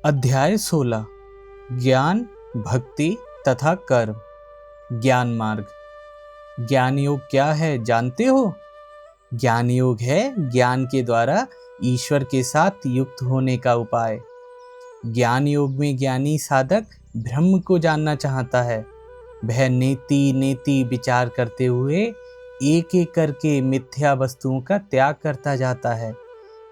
अध्याय 16 ज्ञान, भक्ति तथा कर्म। ज्ञान मार्ग। ज्ञान योग क्या है जानते हो? ज्ञान योग है ज्ञान के द्वारा ईश्वर के साथ युक्त होने का उपाय। ज्ञान योग में ज्ञानी साधक ब्रह्म को जानना चाहता है। वह नेति नेति विचार करते हुए एक एक करके मिथ्या वस्तुओं का त्याग करता जाता है।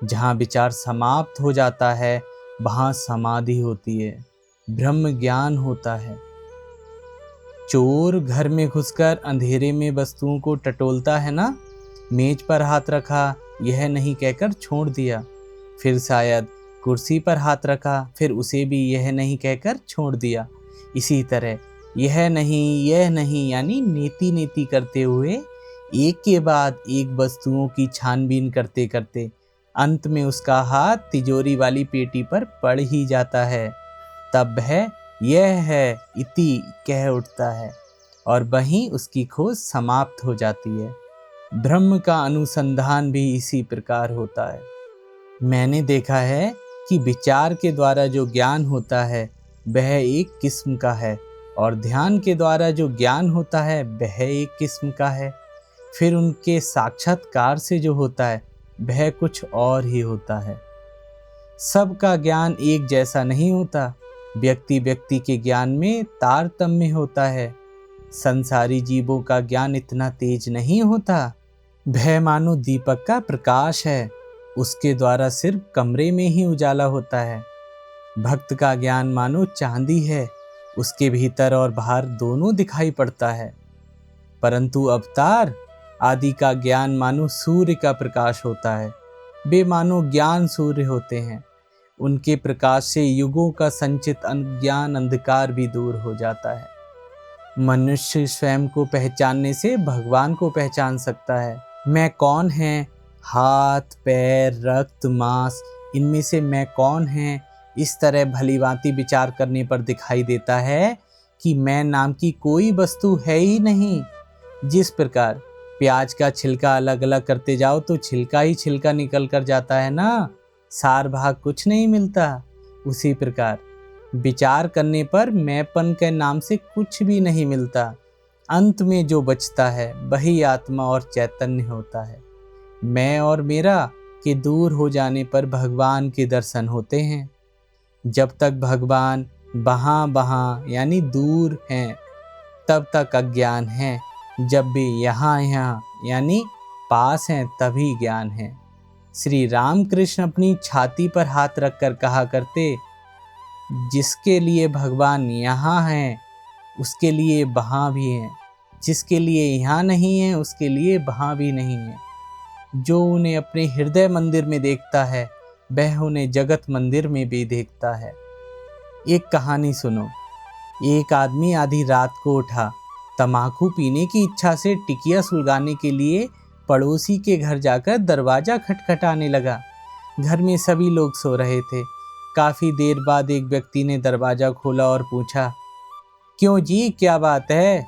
जहाँ विचार समाप्त हो जाता है वहाँ समाधि होती है, ब्रह्म ज्ञान होता है। चोर घर में घुसकर अंधेरे में वस्तुओं को टटोलता है ना, मेज पर हाथ रखा यह नहीं कहकर छोड़ दिया, फिर शायद कुर्सी पर हाथ रखा फिर उसे भी यह नहीं कहकर छोड़ दिया। इसी तरह यह नहीं यानी नेति नेति करते हुए एक के बाद एक वस्तुओं की छानबीन करते करते अंत में उसका हाथ तिजोरी वाली पेटी पर पड़ ही जाता है। तब वह यह है इति कह उठता है और वहीं उसकी खोज समाप्त हो जाती है। ब्रह्म का अनुसंधान भी इसी प्रकार होता है। मैंने देखा है कि विचार के द्वारा जो ज्ञान होता है वह एक किस्म का है और ध्यान के द्वारा जो ज्ञान होता है वह एक किस्म का है। फिर उनके साक्षात्कार से जो होता है वह कुछ और ही होता है। सबका ज्ञान एक जैसा नहीं होता। व्यक्ति व्यक्ति के ज्ञान में तारतम्य होता है। संसारी जीवों का ज्ञान इतना तेज नहीं होता। वह मानो दीपक का प्रकाश है, उसके द्वारा सिर्फ कमरे में ही उजाला होता है। भक्त का ज्ञान मानो चांदी है, उसके भीतर और बाहर दोनों दिखाई पड़ता है। परंतु अवतार आदि का ज्ञान मानो सूर्य का प्रकाश होता है। वे मानो ज्ञान सूर्य होते हैं। उनके प्रकाश से युगों का संचित अज्ञान अंधकार भी दूर हो जाता है। मनुष्य स्वयं को पहचानने से भगवान को पहचान सकता है। मैं कौन है? हाथ पैर रक्त मांस, इनमें से मैं कौन है? इस तरह भलीभांति विचार करने पर दिखाई देता है कि मैं नाम की कोई वस्तु है ही नहीं। जिस प्रकार प्याज का छिलका अलग अलग करते जाओ तो छिलका ही छिलका निकल कर जाता है ना, सार भाग कुछ नहीं मिलता। उसी प्रकार विचार करने पर मैंपन के नाम से कुछ भी नहीं मिलता। अंत में जो बचता है वही आत्मा और चैतन्य होता है। मैं और मेरा के दूर हो जाने पर भगवान के दर्शन होते हैं। जब तक भगवान वहाँ यानी दूर हैं तब तक अज्ञान है। जब भी यहाँ यानी पास हैं तभी ज्ञान है। श्री रामकृष्ण अपनी छाती पर हाथ रखकर कहा करते, जिसके लिए भगवान यहाँ हैं उसके लिए वहाँ भी हैं, जिसके लिए यहाँ नहीं है उसके लिए वहाँ भी नहीं है। जो उन्हें अपने हृदय मंदिर में देखता है वह उन्हें जगत मंदिर में भी देखता है। एक कहानी सुनो। एक आदमी आधी रात को उठा, तम्बाकू पीने की इच्छा से टिकिया सुलगाने के लिए पड़ोसी के घर जाकर दरवाजा खटखटाने लगा। घर में सभी लोग सो रहे थे। काफी देर बाद एक व्यक्ति ने दरवाजा खोला और पूछा, क्यों जी, क्या बात है?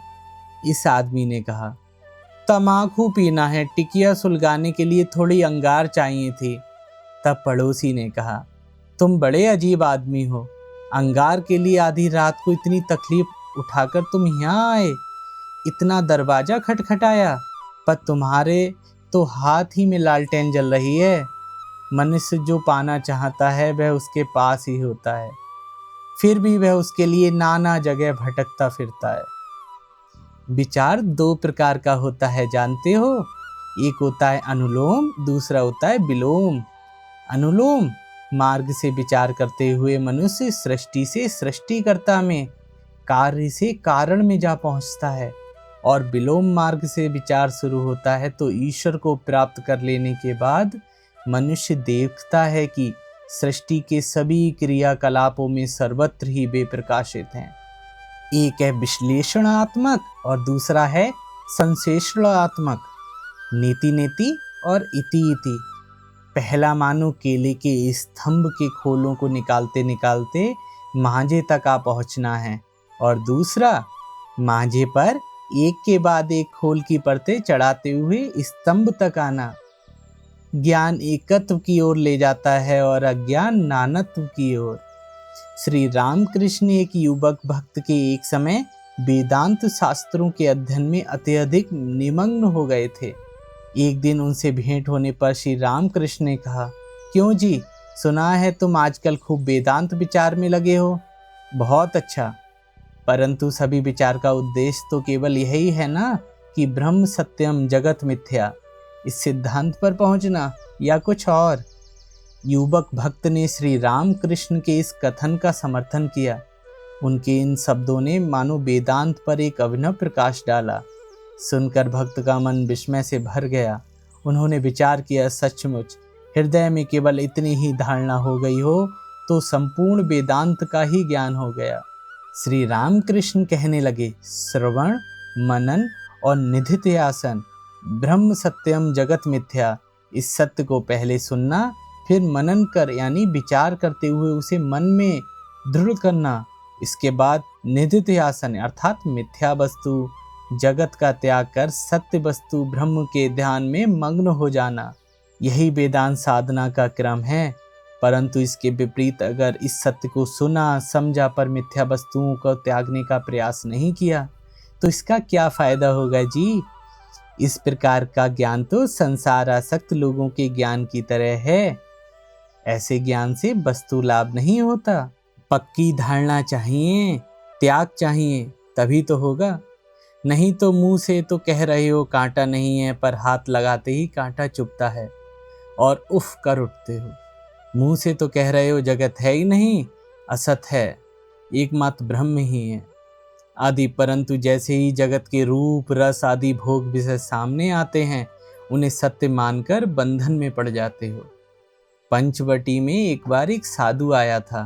इस आदमी ने कहा, तम्बाकू पीना है, टिकिया सुलगाने के लिए थोड़ी अंगार चाहिए थी। तब पड़ोसी ने कहा, तुम बड़े अजीब आदमी हो, अंगार के लिए आधी रात को इतनी तकलीफ उठाकर तुम यहाँ आए, इतना दरवाजा खटखटाया, पर तुम्हारे तो हाथ ही में लालटेन जल रही है। मनुष्य जो पाना चाहता है वह उसके पास ही होता है, फिर भी वह उसके लिए नाना जगह भटकता फिरता है। विचार दो प्रकार का होता है जानते हो? एक होता है अनुलोम, दूसरा होता है विलोम। अनुलोम मार्ग से विचार करते हुए मनुष्य सृष्टि से सृष्टिकर्ता में, कार्य से कारण में जा पहुंचता है। और विलोम मार्ग से विचार शुरू होता है तो ईश्वर को प्राप्त कर लेने के बाद मनुष्य देखता है कि सृष्टि के सभी क्रियाकलापों में सर्वत्र ही वे प्रकाशित हैं। एक है विश्लेषणात्मक और दूसरा है संश्लेषणात्मक, नीति नेति और इति इति। पहला मानो केले के स्तंभ के खोलों को निकालते निकालते मांझे तक आ पहुंचना है और दूसरा मांझे पर एक के बाद एक खोल की परतें चढ़ाते हुए स्तंभ तक आना। ज्ञान एकत्व की ओर ले जाता है और अज्ञान नानत्व की ओर। श्री रामकृष्ण एक युवक भक्त के एक समय वेदांत शास्त्रों के अध्ययन में अत्यधिक निमग्न हो गए थे। एक दिन उनसे भेंट होने पर श्री रामकृष्ण ने कहा, क्यों जी, सुना है तुम आजकल खूब वेदांत विचार में लगे हो। बहुत अच्छा, परंतु सभी विचार का उद्देश्य तो केवल यही है ना कि ब्रह्म सत्यम जगत मिथ्या, इस सिद्धांत पर पहुंचना, या कुछ और। युवक भक्त ने श्री रामकृष्ण के इस कथन का समर्थन किया। उनके इन शब्दों ने मानो वेदांत पर एक अभिनव प्रकाश डाला। सुनकर भक्त का मन विस्मय से भर गया। उन्होंने विचार किया, सचमुच हृदय में केवल इतनी ही धारणा हो गई हो तो संपूर्ण वेदांत का ही ज्ञान हो गया। श्री रामकृष्ण कहने लगे, श्रवण, मनन और निधिध्यासन, ब्रह्म सत्यम जगत मिथ्या, इस सत्य को पहले सुनना, फिर मनन कर यानी विचार करते हुए उसे मन में दृढ़ करना, इसके बाद निधिध्यासन अर्थात मिथ्या वस्तु जगत का त्याग कर सत्य वस्तु ब्रह्म के ध्यान में मग्न हो जाना, यही वेदांत साधना का क्रम है। परंतु इसके विपरीत अगर इस सत्य को सुना समझा पर मिथ्या वस्तुओं को त्यागने का प्रयास नहीं किया तो इसका क्या फायदा होगा जी। इस प्रकार का ज्ञान तो संसार आसक्त लोगों के ज्ञान की तरह है। ऐसे ज्ञान से वस्तु लाभ नहीं होता। पक्की धारणा चाहिए, त्याग चाहिए, तभी तो होगा। नहीं तो मुंह से तो कह रहे हो कांटा नहीं है, पर हाथ लगाते ही कांटा चुभता है और उफ कर उठते हो। मुंह से तो कह रहे हो जगत है ही नहीं, असत है, एकमात्र ब्रह्म ही है आदि, परंतु जैसे ही जगत के रूप रस आदि भोग विषय सामने आते हैं उन्हें सत्य मानकर बंधन में पड़ जाते हो। पंचवटी में एक बार एक साधु आया था।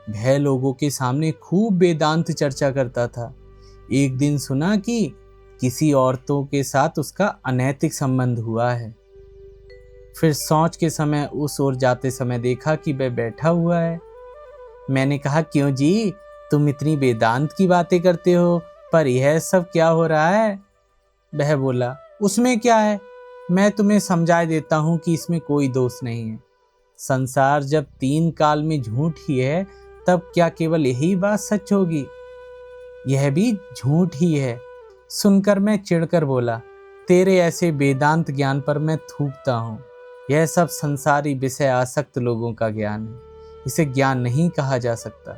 वह लोगों के सामने खूब वेदांत चर्चा करता था। एक दिन सुना कि किसी औरतों के साथ उसका अनैतिक संबंध हुआ है। फिर सोच के समय उस ओर जाते समय देखा कि वह बैठा हुआ है। मैंने कहा, क्यों जी, तुम इतनी वेदांत की बातें करते हो, पर यह सब क्या हो रहा है? वह बोला, उसमें क्या है, मैं तुम्हें समझा देता हूँ कि इसमें कोई दोष नहीं है। संसार जब 3 काल में झूठ ही है तब क्या केवल यही बात सच होगी? यह भी झूठ ही है। सुनकर मैं चिढ़कर बोला, तेरे ऐसे वेदांत ज्ञान पर मैं थूकता हूँ। यह सब संसारी विषय आसक्त लोगों का ज्ञान है, इसे ज्ञान नहीं कहा जा सकता।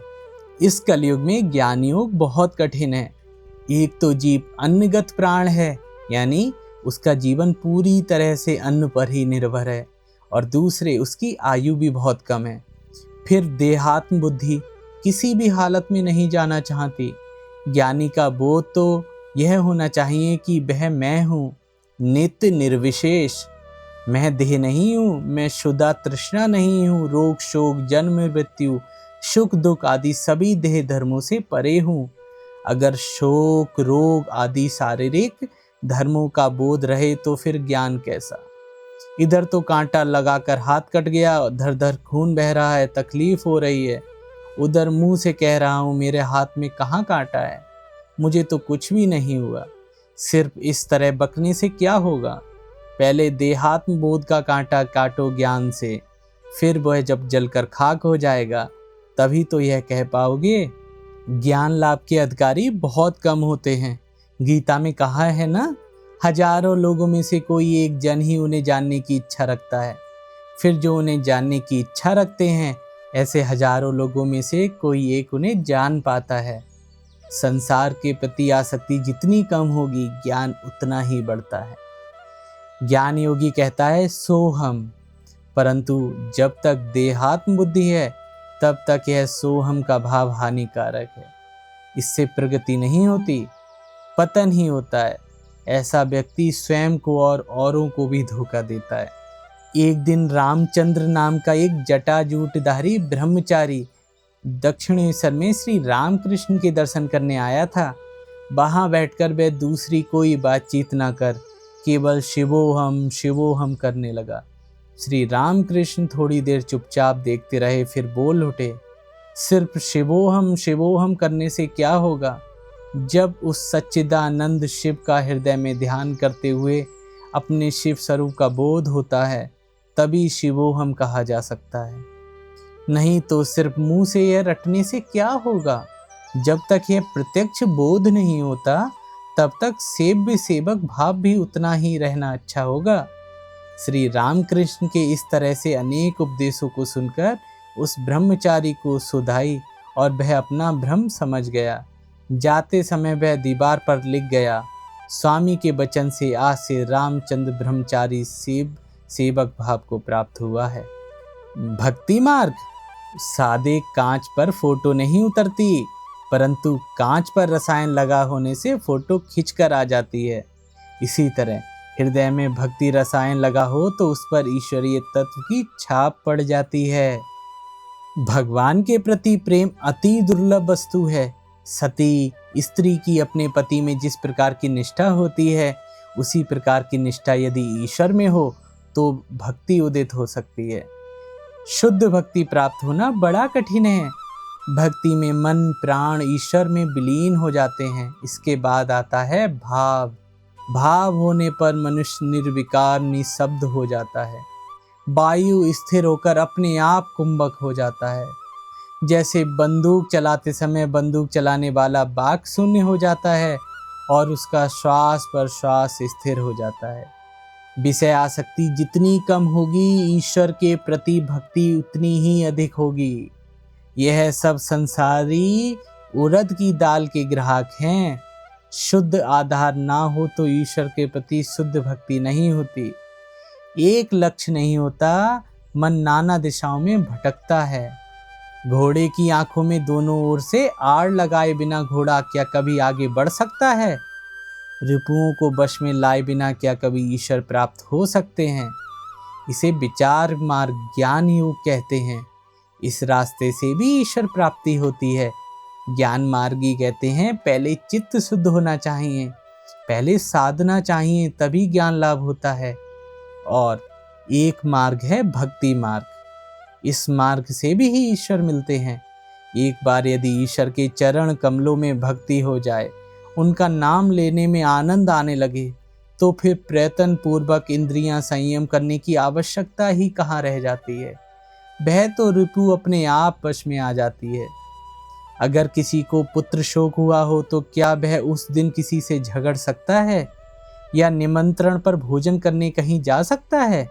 इस कलयुग में ज्ञान योग बहुत कठिन है। एक तो जीव अन्नगत प्राण है, यानी उसका जीवन पूरी तरह से अन्न पर ही निर्भर है, और दूसरे उसकी आयु भी बहुत कम है। फिर देहात्म बुद्धि किसी भी हालत में नहीं जाना चाहती। ज्ञानी का बोध तो यह होना चाहिए कि वह मैं हूँ, नित्य निर्विशेष। मैं देह नहीं हूँ, मैं शुदा तृष्णा नहीं हूँ, रोग शोक जन्म मृत्यु सुख दुख आदि सभी देह धर्मों से परे हूँ। अगर शोक रोग आदि शारीरिक धर्मों का बोध रहे तो फिर ज्ञान कैसा? इधर तो कांटा लगाकर हाथ कट गया, धर धर खून बह रहा है, तकलीफ हो रही है। उधर मुंह से कह रहा हूँ मेरे हाथ में कहाँ कांटा है, मुझे तो कुछ भी नहीं हुआ। सिर्फ इस तरह बकने से क्या होगा? पहले देहात्म बोध का कांटा काटो ज्ञान से, फिर वह जब जलकर खाक हो जाएगा तभी तो यह कह पाओगे। ज्ञान लाभ के अधिकारी बहुत कम होते हैं। गीता में कहा है ना, हजारों लोगों में से कोई एक जन ही उन्हें जानने की इच्छा रखता है। फिर जो उन्हें जानने की इच्छा रखते हैं, ऐसे हजारों लोगों में से कोई एक उन्हें जान पाता है। संसार के प्रति आसक्ति जितनी कम होगी, ज्ञान उतना ही बढ़ता है। ज्ञान योगी कहता है सोहम, परंतु जब तक देहात्म बुद्धि है तब तक यह सोहम का भाव हानिकारक है। इससे प्रगति नहीं होती, पतन ही होता है। ऐसा व्यक्ति स्वयं को और औरों को भी धोखा देता है। एक दिन रामचंद्र नाम का एक जटाजूटधारी ब्रह्मचारी दक्षिणेश्वर में श्री रामकृष्ण के दर्शन करने आया था। वहां बैठकर वह दूसरी कोई बातचीत न कर केवल शिवोहम करने लगा। श्री रामकृष्ण थोड़ी देर चुपचाप देखते रहे, फिर बोल उठे, सिर्फ शिवोहम करने से क्या होगा? जब उस सच्चिदानंद शिव का हृदय में ध्यान करते हुए अपने शिव स्वरूप का बोध होता है, तभी शिवोहम कहा जा सकता है। नहीं तो सिर्फ मुंह से यह रटने से क्या होगा। जब तक यह प्रत्यक्ष बोध नहीं होता तब तक सेव्य सेवक भाव भी उतना ही रहना अच्छा होगा। श्री रामकृष्ण के इस तरह से अनेक उपदेशों को सुनकर उस ब्रह्मचारी को सुधाई और वह अपना भ्रम समझ गया। जाते समय वह दीवार पर लिख गया, स्वामी के वचन से आज से रामचंद्र ब्रह्मचारी सेवक भाव को प्राप्त हुआ है। भक्ति मार्ग सादे कांच पर फोटो नहीं उतरती, परंतु कांच पर रसायन लगा होने से फोटो खिंचकर आ जाती है। इसी तरह हृदय में भक्ति रसायन लगा हो तो उस पर ईश्वरीय तत्व की छाप पड़ जाती है। भगवान के प्रति प्रेम अति दुर्लभ वस्तु है। सती स्त्री की अपने पति में जिस प्रकार की निष्ठा होती है, उसी प्रकार की निष्ठा यदि ईश्वर में हो तो भक्ति उदित हो सकती है। शुद्ध भक्ति प्राप्त होना बड़ा कठिन है। भक्ति में मन प्राण ईश्वर में विलीन हो जाते हैं। इसके बाद आता है भाव। भाव होने पर मनुष्य निर्विकार निशब्द हो जाता है। वायु स्थिर होकर अपने आप कुंभक हो जाता है। जैसे बंदूक चलाते समय बंदूक चलाने वाला बाक शून्य हो जाता है और उसका श्वास पर श्वास स्थिर हो जाता है। विषय आसक्ति जितनी कम होगी, ईश्वर के प्रति भक्ति उतनी ही अधिक होगी। यह सब संसारी उड़द की दाल के ग्राहक हैं। शुद्ध आधार ना हो तो ईश्वर के प्रति शुद्ध भक्ति नहीं होती। एक लक्ष्य नहीं होता, मन नाना दिशाओं में भटकता है। घोड़े की आंखों में दोनों ओर से आड़ लगाए बिना घोड़ा क्या कभी आगे बढ़ सकता है? रिपुओं को वश में लाए बिना क्या कभी ईश्वर प्राप्त हो सकते हैं? इसे विचार मार्ग ज्ञान योग कहते हैं। इस रास्ते से भी ईश्वर प्राप्ति होती है। ज्ञान मार्गी कहते हैं पहले चित्त शुद्ध होना चाहिए, पहले साधना चाहिए, तभी ज्ञान लाभ होता है। और एक मार्ग है भक्ति मार्ग। इस मार्ग से भी ही ईश्वर मिलते हैं। एक बार यदि ईश्वर के चरण कमलों में भक्ति हो जाए, उनका नाम लेने में आनंद आने लगे, तो फिर प्रयत्न पूर्वक इंद्रियां संयम करने की आवश्यकता ही कहाँ रह जाती है। वह तो रिपु अपने आप वश में आ जाती है। अगर किसी को पुत्र शोक हुआ हो तो क्या वह उस दिन किसी से झगड़ सकता है? या निमंत्रण पर भोजन करने कहीं जा सकता है?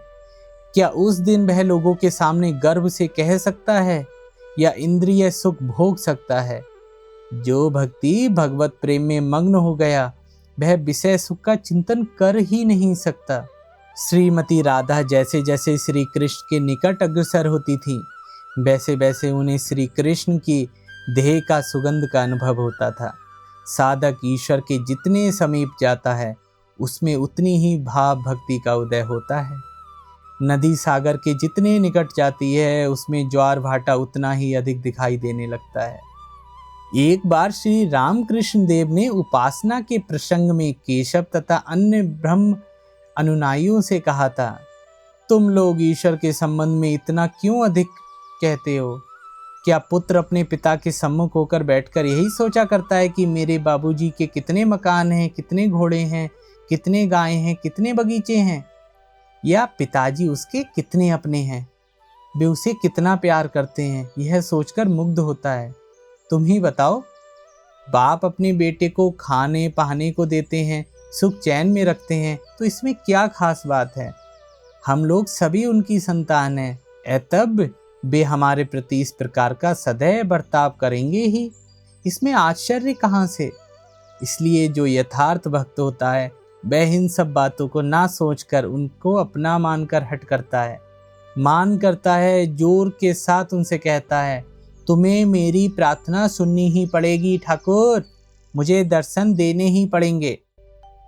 क्या उस दिन वह लोगों के सामने गर्व से कह सकता है या इंद्रिय सुख भोग सकता है? जो भक्ति भगवत प्रेम में मग्न हो गया, वह विषय सुख का चिंतन कर ही नहीं सकता। श्रीमती राधा जैसे जैसे श्री कृष्ण के निकट अग्रसर होती थी, वैसे वैसे उन्हें श्री कृष्ण की देह का सुगंध का अनुभव होता था। साधक ईश्वर के जितने समीप जाता है, उसमें उतनी ही भाव भक्ति का उदय होता है। नदी सागर के जितने निकट जाती है, उसमें ज्वार भाटा उतना ही अधिक दिखाई देने लगता है। एक बार श्री रामकृष्ण देव ने उपासना के प्रसंग में केशव तथा अन्य ब्रह्म अनुयायियों से कहा था, तुम लोग ईश्वर के संबंध में इतना क्यों अधिक कहते हो? क्या पुत्र अपने पिता के सम्मुख होकर बैठकर यही सोचा करता है कि मेरे बाबूजी के कितने मकान हैं, कितने घोड़े हैं, कितने गायें हैं, कितने बगीचे हैं? या पिताजी उसके कितने अपने हैं, वे उसे कितना प्यार करते हैं, यह सोचकर मुग्ध होता है? तुम ही बताओ। बाप अपने बेटे को खाने पहने को देते हैं, सुख चैन में रखते हैं, तो इसमें क्या खास बात है? हम लोग सभी उनकी संतान हैं, तब वे हमारे प्रति इस प्रकार का सदैव बर्ताव करेंगे ही। इसमें आश्चर्य कहाँ से? इसलिए जो यथार्थ भक्त होता है, वह इन सब बातों को ना सोचकर उनको अपना मानकर हट करता है, मान करता है, जोर के साथ उनसे कहता है, तुम्हें मेरी प्रार्थना सुननी ही पड़ेगी ठाकुर, मुझे दर्शन देने ही पड़ेंगे।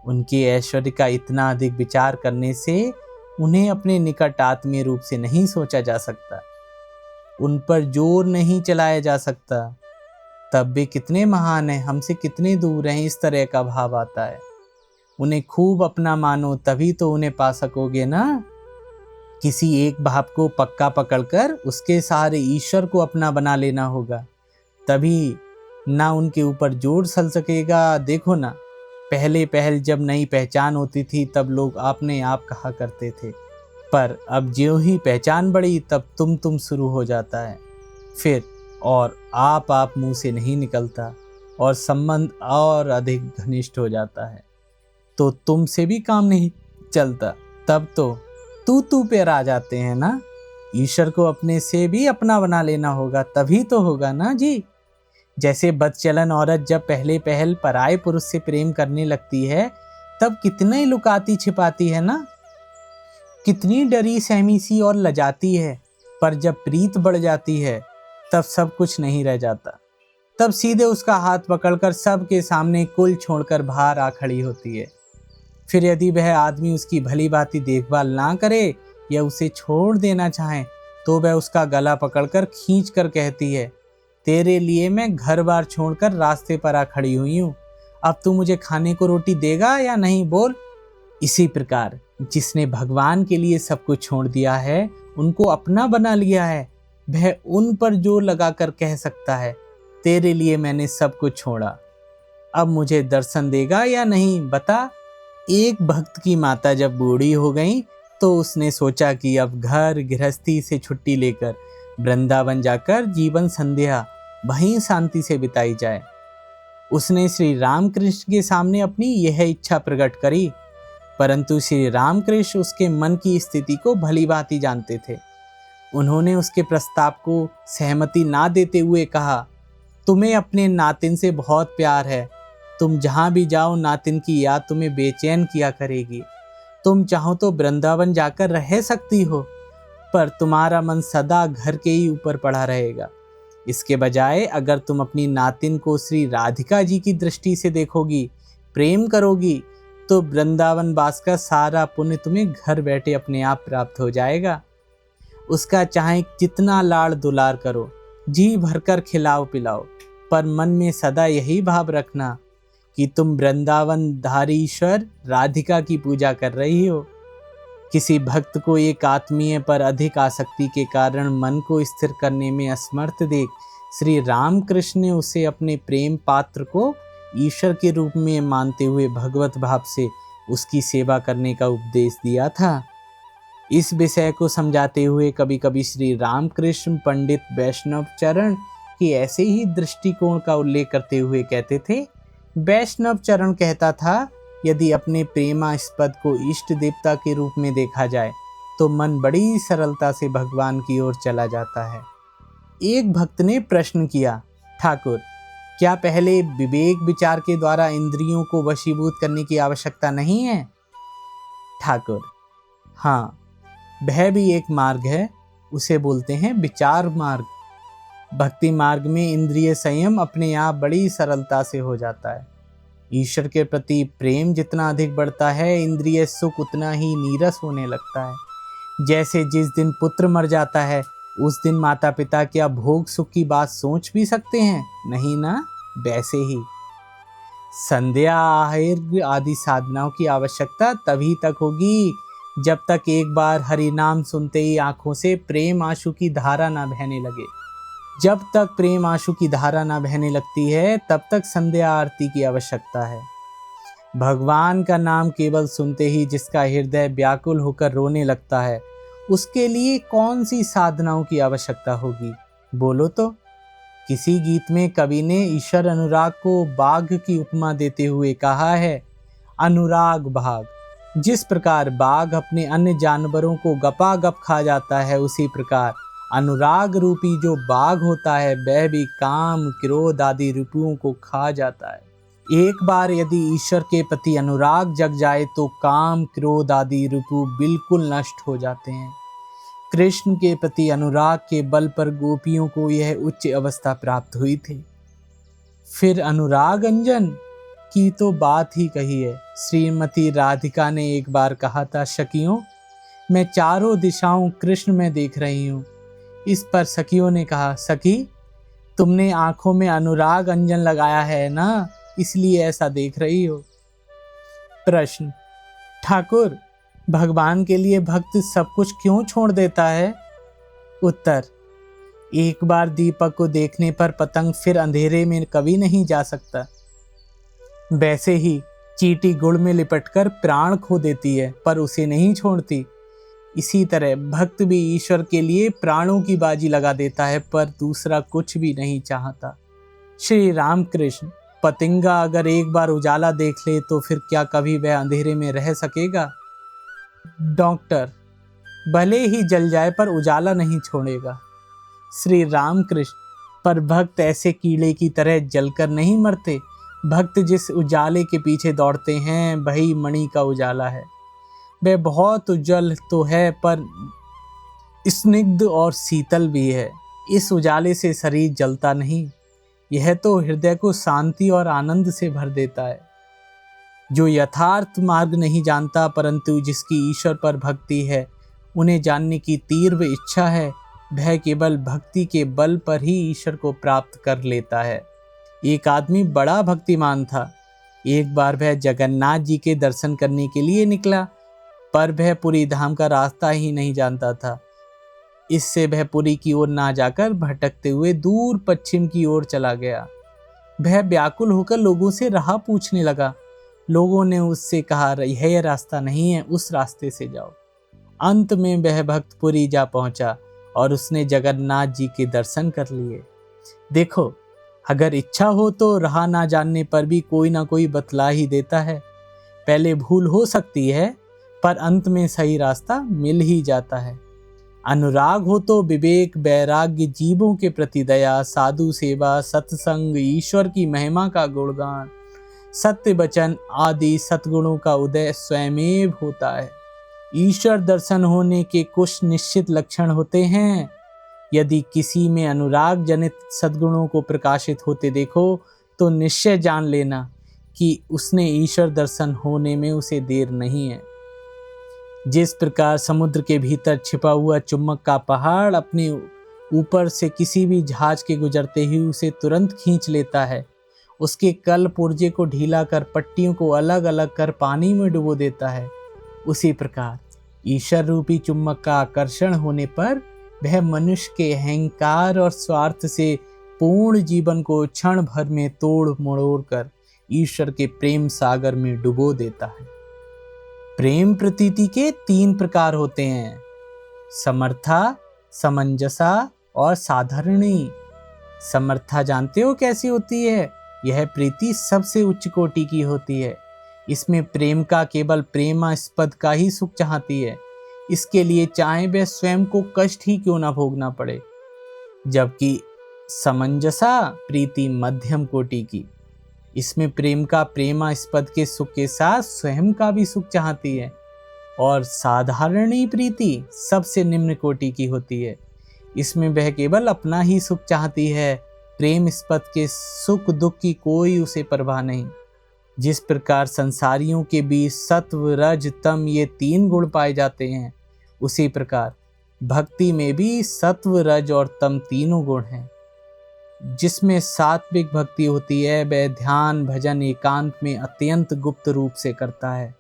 उनके ऐश्वर्य का इतना अधिक विचार करने से उन्हें अपने निकट आत्मीय रूप से नहीं सोचा जा सकता, उन पर जोर नहीं चलाया जा सकता। तब वे कितने महान हैं, हमसे कितने दूर हैं, इस तरह का भाव आता है। उन्हें खूब अपना मानो, तभी तो उन्हें पा सकोगे ना। किसी एक भाव को पक्का पकड़कर उसके सहारे ईश्वर को अपना बना लेना होगा, तभी ना उनके ऊपर जोर सल सकेगा। देखो ना, पहले जब नई पहचान होती थी तब लोग अपने आप कहा करते थे, पर अब ज्यों ही पहचान बढ़ी तब तुम शुरू हो जाता है। फिर और आप मुंह से नहीं निकलता और संबंध और अधिक घनिष्ठ हो जाता है। तो तुमसे भी काम नहीं चलता, तब तो तू पे आ जाते हैं ना। ईश्वर को अपने से भी अपना बना लेना होगा, तभी तो होगा ना जी। जैसे बदचलन औरत जब पहले पहल पराये पुरुष से प्रेम करने लगती है, तब कितना ही लुकाती छिपाती है ना, कितनी डरी सहमी सी और लजाती है। पर जब प्रीत बढ़ जाती है, तब सब कुछ नहीं रह जाता। तब सीधे उसका हाथ पकड़कर सबके सामने कुल छोड़कर बाहर आ खड़ी होती है। फिर यदि वह आदमी उसकी भली भांति देखभाल ना करे या उसे छोड़ देना चाहे, तो वह उसका गला पकड़कर खींच कर कहती है, तेरे लिए मैं घर बार छोड़कर रास्ते पर आ खड़ी हुई हूँ, अब तू मुझे खाने को रोटी देगा या नहीं, बोल। इसी प्रकार जिसने भगवान के लिए सब कुछ छोड़ दिया है, उनको अपना बना लिया है, वह उन पर जोर लगाकर कह सकता है, तेरे लिए मैंने सब कुछ छोड़ा, अब मुझे दर्शन देगा या नहीं, बता। एक भक्त की माता जब बूढ़ी हो गई, तो उसने सोचा कि अब घर गृहस्थी से छुट्टी लेकर वृंदावन जाकर जीवन संध्या वहीं शांति से बिताई जाए। उसने श्री रामकृष्ण के सामने अपनी यह इच्छा प्रकट करी, परंतु श्री रामकृष्ण उसके मन की स्थिति को भली भांति जानते थे। उन्होंने उसके प्रस्ताव को सहमति ना देते हुए कहा, तुम्हें अपने नातिन से बहुत प्यार है, तुम जहाँ भी जाओ नातिन की याद तुम्हें बेचैन किया करेगी। तुम चाहो तो वृंदावन जाकर रह सकती हो, पर तुम्हारा मन सदा घर के ही ऊपर पड़ा रहेगा। इसके बजाय अगर तुम अपनी नातिन को श्री राधिका जी की दृष्टि से देखोगी, प्रेम करोगी, तो वृंदावन वास का सारा पुण्य तुम्हें घर बैठे अपने आप प्राप्त हो जाएगा। उसका चाहे जितना लाड़ दुलार करो, जी भरकर खिलाओ पिलाओ, पर मन में सदा यही भाव रखना कि तुम वृंदावन धारीश्वर राधिका की पूजा कर रही हो। किसी भक्त को एक आत्मीय पर अधिक आसक्ति के कारण मन को स्थिर करने में असमर्थ देख श्री रामकृष्ण ने उसे अपने प्रेम पात्र को ईश्वर के रूप में मानते हुए भगवत भाव से उसकी सेवा करने का उपदेश दिया था। इस विषय को समझाते हुए कभी कभी श्री रामकृष्ण पंडित वैष्णव चरण के ऐसे ही दृष्टिकोण का उल्लेख करते हुए कहते थे, वैष्णव चरण कहता था, यदि अपने प्रेमास्पद को इष्ट देवता के रूप में देखा जाए, तो मन बड़ी सरलता से भगवान की ओर चला जाता है। एक भक्त ने प्रश्न किया, ठाकुर, क्या पहले विवेक विचार के द्वारा इंद्रियों को वशीभूत करने की आवश्यकता नहीं है? ठाकुर, हाँ, वह भी एक मार्ग है, उसे बोलते हैं विचार मार्ग। भक्ति मार्ग में इंद्रिय संयम अपने आप बड़ी सरलता से हो जाता है। ईश्वर के प्रति प्रेम जितना अधिक बढ़ता है, इंद्रिय सुख उतना ही नीरस होने लगता है। जैसे जिस दिन पुत्र मर जाता है, उस दिन माता पिता क्या भोग सुख की बात सोच भी सकते हैं? नहीं ना। वैसे ही संध्या आहार आदि साधनाओं की आवश्यकता तभी तक होगी जब तक एक बार हरि नाम सुनते ही आंखों से प्रेम आंसू की धारा ना बहने लगे। जब तक प्रेम आंसू की धारा ना बहने लगती है, तब तक संध्या आरती की आवश्यकता है। भगवान का नाम केवल सुनते ही जिसका हृदय व्याकुल होकर रोने लगता है, उसके लिए कौन सी साधनाओं की आवश्यकता होगी, बोलो तो। किसी गीत में कवि ने ईश्वर अनुराग को बाघ की उपमा देते हुए कहा है, अनुराग भाग। जिस प्रकार बाघ अपने अन्य जानवरों को गपागप खा जाता है, उसी प्रकार अनुराग रूपी जो बाघ होता है, वह भी काम क्रोध आदि रिपुओं को खा जाता है। एक बार यदि ईश्वर के प्रति अनुराग जग जाए, तो काम क्रोध आदि रिपु बिल्कुल नष्ट हो जाते हैं। कृष्ण के प्रति अनुराग के बल पर गोपियों को यह उच्च अवस्था प्राप्त हुई थी। फिर अनुराग अंजन की तो बात ही कही है। श्रीमती राधिका ने एक बार कहा था, सखियों, मैं चारों दिशाओं कृष्ण में देख रही हूँ। इस पर सखियों ने कहा, सखी, तुमने आंखों में अनुराग अंजन लगाया है ना, इसलिए ऐसा देख रही हो। प्रश्न, ठाकुर, भगवान के लिए भक्त सब कुछ क्यों छोड़ देता है? उत्तर, एक बार दीपक को देखने पर पतंग फिर अंधेरे में कभी नहीं जा सकता। वैसे ही चींटी गुड़ में लिपटकर प्राण खो देती है, पर उसे नहीं छोड़ती। इसी तरह भक्त भी ईश्वर के लिए प्राणों की बाजी लगा देता है, पर दूसरा कुछ भी नहीं चाहता। श्री रामकृष्ण, पतंगा अगर एक बार उजाला देख ले तो फिर क्या कभी वह अंधेरे में रह सकेगा? डॉक्टर, भले ही जल जाए पर उजाला नहीं छोड़ेगा। श्री रामकृष्ण, पर भक्त ऐसे कीड़े की तरह जलकर नहीं मरते। भक्त जिस उजाले के पीछे दौड़ते हैं वही मणि का उजाला है। वह बहुत उज्जवल तो है पर स्निग्ध और शीतल भी है। इस उजाले से शरीर जलता नहीं, यह तो हृदय को शांति और आनंद से भर देता है। जो यथार्थ मार्ग नहीं जानता परंतु जिसकी ईश्वर पर भक्ति है, उन्हें जानने की तीव्र इच्छा है, वह केवल भक्ति के बल पर ही ईश्वर को प्राप्त कर लेता है। एक आदमी बड़ा भक्तिमान था। एक बार वह जगन्नाथ जी के दर्शन करने के लिए निकला, पर वह पुरी धाम का रास्ता ही नहीं जानता था। इससे वह पुरी की ओर ना जाकर भटकते हुए दूर पश्चिम की ओर चला गया। वह व्याकुल होकर लोगों से राह पूछने लगा। लोगों ने उससे कहा, यह रास्ता नहीं है, उस रास्ते से जाओ। अंत में वह भक्त पुरी जा पहुंचा और उसने जगन्नाथ जी के दर्शन कर लिए। देखो, अगर इच्छा हो तो राह ना जानने पर भी कोई ना कोई बतला ही देता है। पहले भूल हो सकती है पर अंत में सही रास्ता मिल ही जाता है। अनुराग हो तो विवेक, वैराग्य, जीवों के प्रति दया, साधु सेवा, सत्संग, ईश्वर की महिमा का गुणगान, सत्य वचन आदि सद्गुणों का उदय स्वयमेव होता है। ईश्वर दर्शन होने के कुछ निश्चित लक्षण होते हैं। यदि किसी में अनुराग जनित सद्गुणों को प्रकाशित होते देखो तो निश्चय जान लेना कि उसने ईश्वर दर्शन होने में उसे देर नहीं है। जिस प्रकार समुद्र के भीतर छिपा हुआ चुम्बक का पहाड़ अपने ऊपर से किसी भी जहाज के गुजरते ही उसे तुरंत खींच लेता है, उसके कल पुर्जे को ढीला कर पट्टियों को अलग अलग कर पानी में डुबो देता है, उसी प्रकार ईश्वर रूपी चुम्बक का आकर्षण होने पर वह मनुष्य के अहंकार और स्वार्थ से पूर्ण जीवन को क्षण भर में तोड़ मरोड़ कर ईश्वर के प्रेम सागर में डुबो देता है। प्रेम प्रतीति के 3 प्रकार होते हैं, समर्था, समंजसा और साधारणी। समर्था जानते हो कैसी होती है? यह प्रीति सबसे उच्च कोटि की होती है। इसमें प्रेम का केवल प्रेमास्पद का ही सुख चाहती है, इसके लिए चाहे वह स्वयं को कष्ट ही क्यों ना भोगना पड़े। जबकि समंजसा प्रीति मध्यम कोटि की, इसमें प्रेम का प्रेमास्पद के सुख के साथ स्वयं का भी सुख चाहती है। और साधारणी प्रीति सबसे निम्न कोटि की होती है, इसमें वह केवल अपना ही सुख चाहती है, प्रेमास्पद के सुख दुख की कोई उसे परवाह नहीं। जिस प्रकार संसारियों के बीच सत्व, रज, तम ये 3 गुण पाए जाते हैं, उसी प्रकार भक्ति में भी सत्व, रज और तम तीनों गुण हैं। जिसमें सात्विक भक्ति होती है वह ध्यान भजन एकांत में अत्यंत गुप्त रूप से करता है।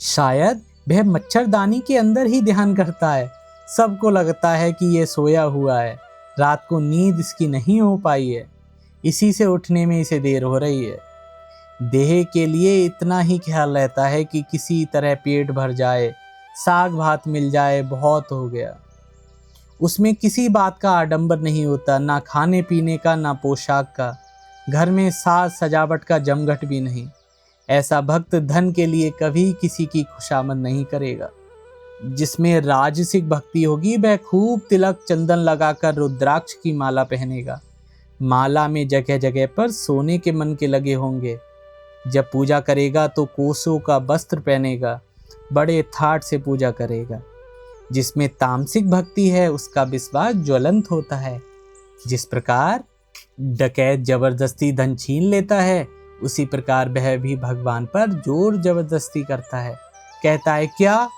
शायद वह मच्छरदानी के अंदर ही ध्यान करता है। सबको लगता है कि यह सोया हुआ है, रात को नींद इसकी नहीं हो पाई है, इसी से उठने में इसे देर हो रही है। देह के लिए इतना ही ख्याल रहता है कि किसी तरह पेट भर जाए, साग भात मिल जाए, बहुत हो गया। उसमें किसी बात का आडंबर नहीं होता, ना खाने पीने का, ना पोशाक का, घर में साज सजावट का जमघट भी नहीं। ऐसा भक्त धन के लिए कभी किसी की खुशामद नहीं करेगा। जिसमें राजसिक भक्ति होगी वह खूब तिलक चंदन लगाकर रुद्राक्ष की माला पहनेगा। माला में जगह जगह पर सोने के मन के लगे होंगे। जब पूजा करेगा तो कोसों का वस्त्र पहनेगा, बड़े ठाठ से पूजा करेगा। जिसमें तामसिक भक्ति है उसका विश्वास ज्वलंत होता है। जिस प्रकार डकैत जबरदस्ती धन छीन लेता है, उसी प्रकार वह भी भगवान पर जोर जबरदस्ती करता है। कहता है, क्या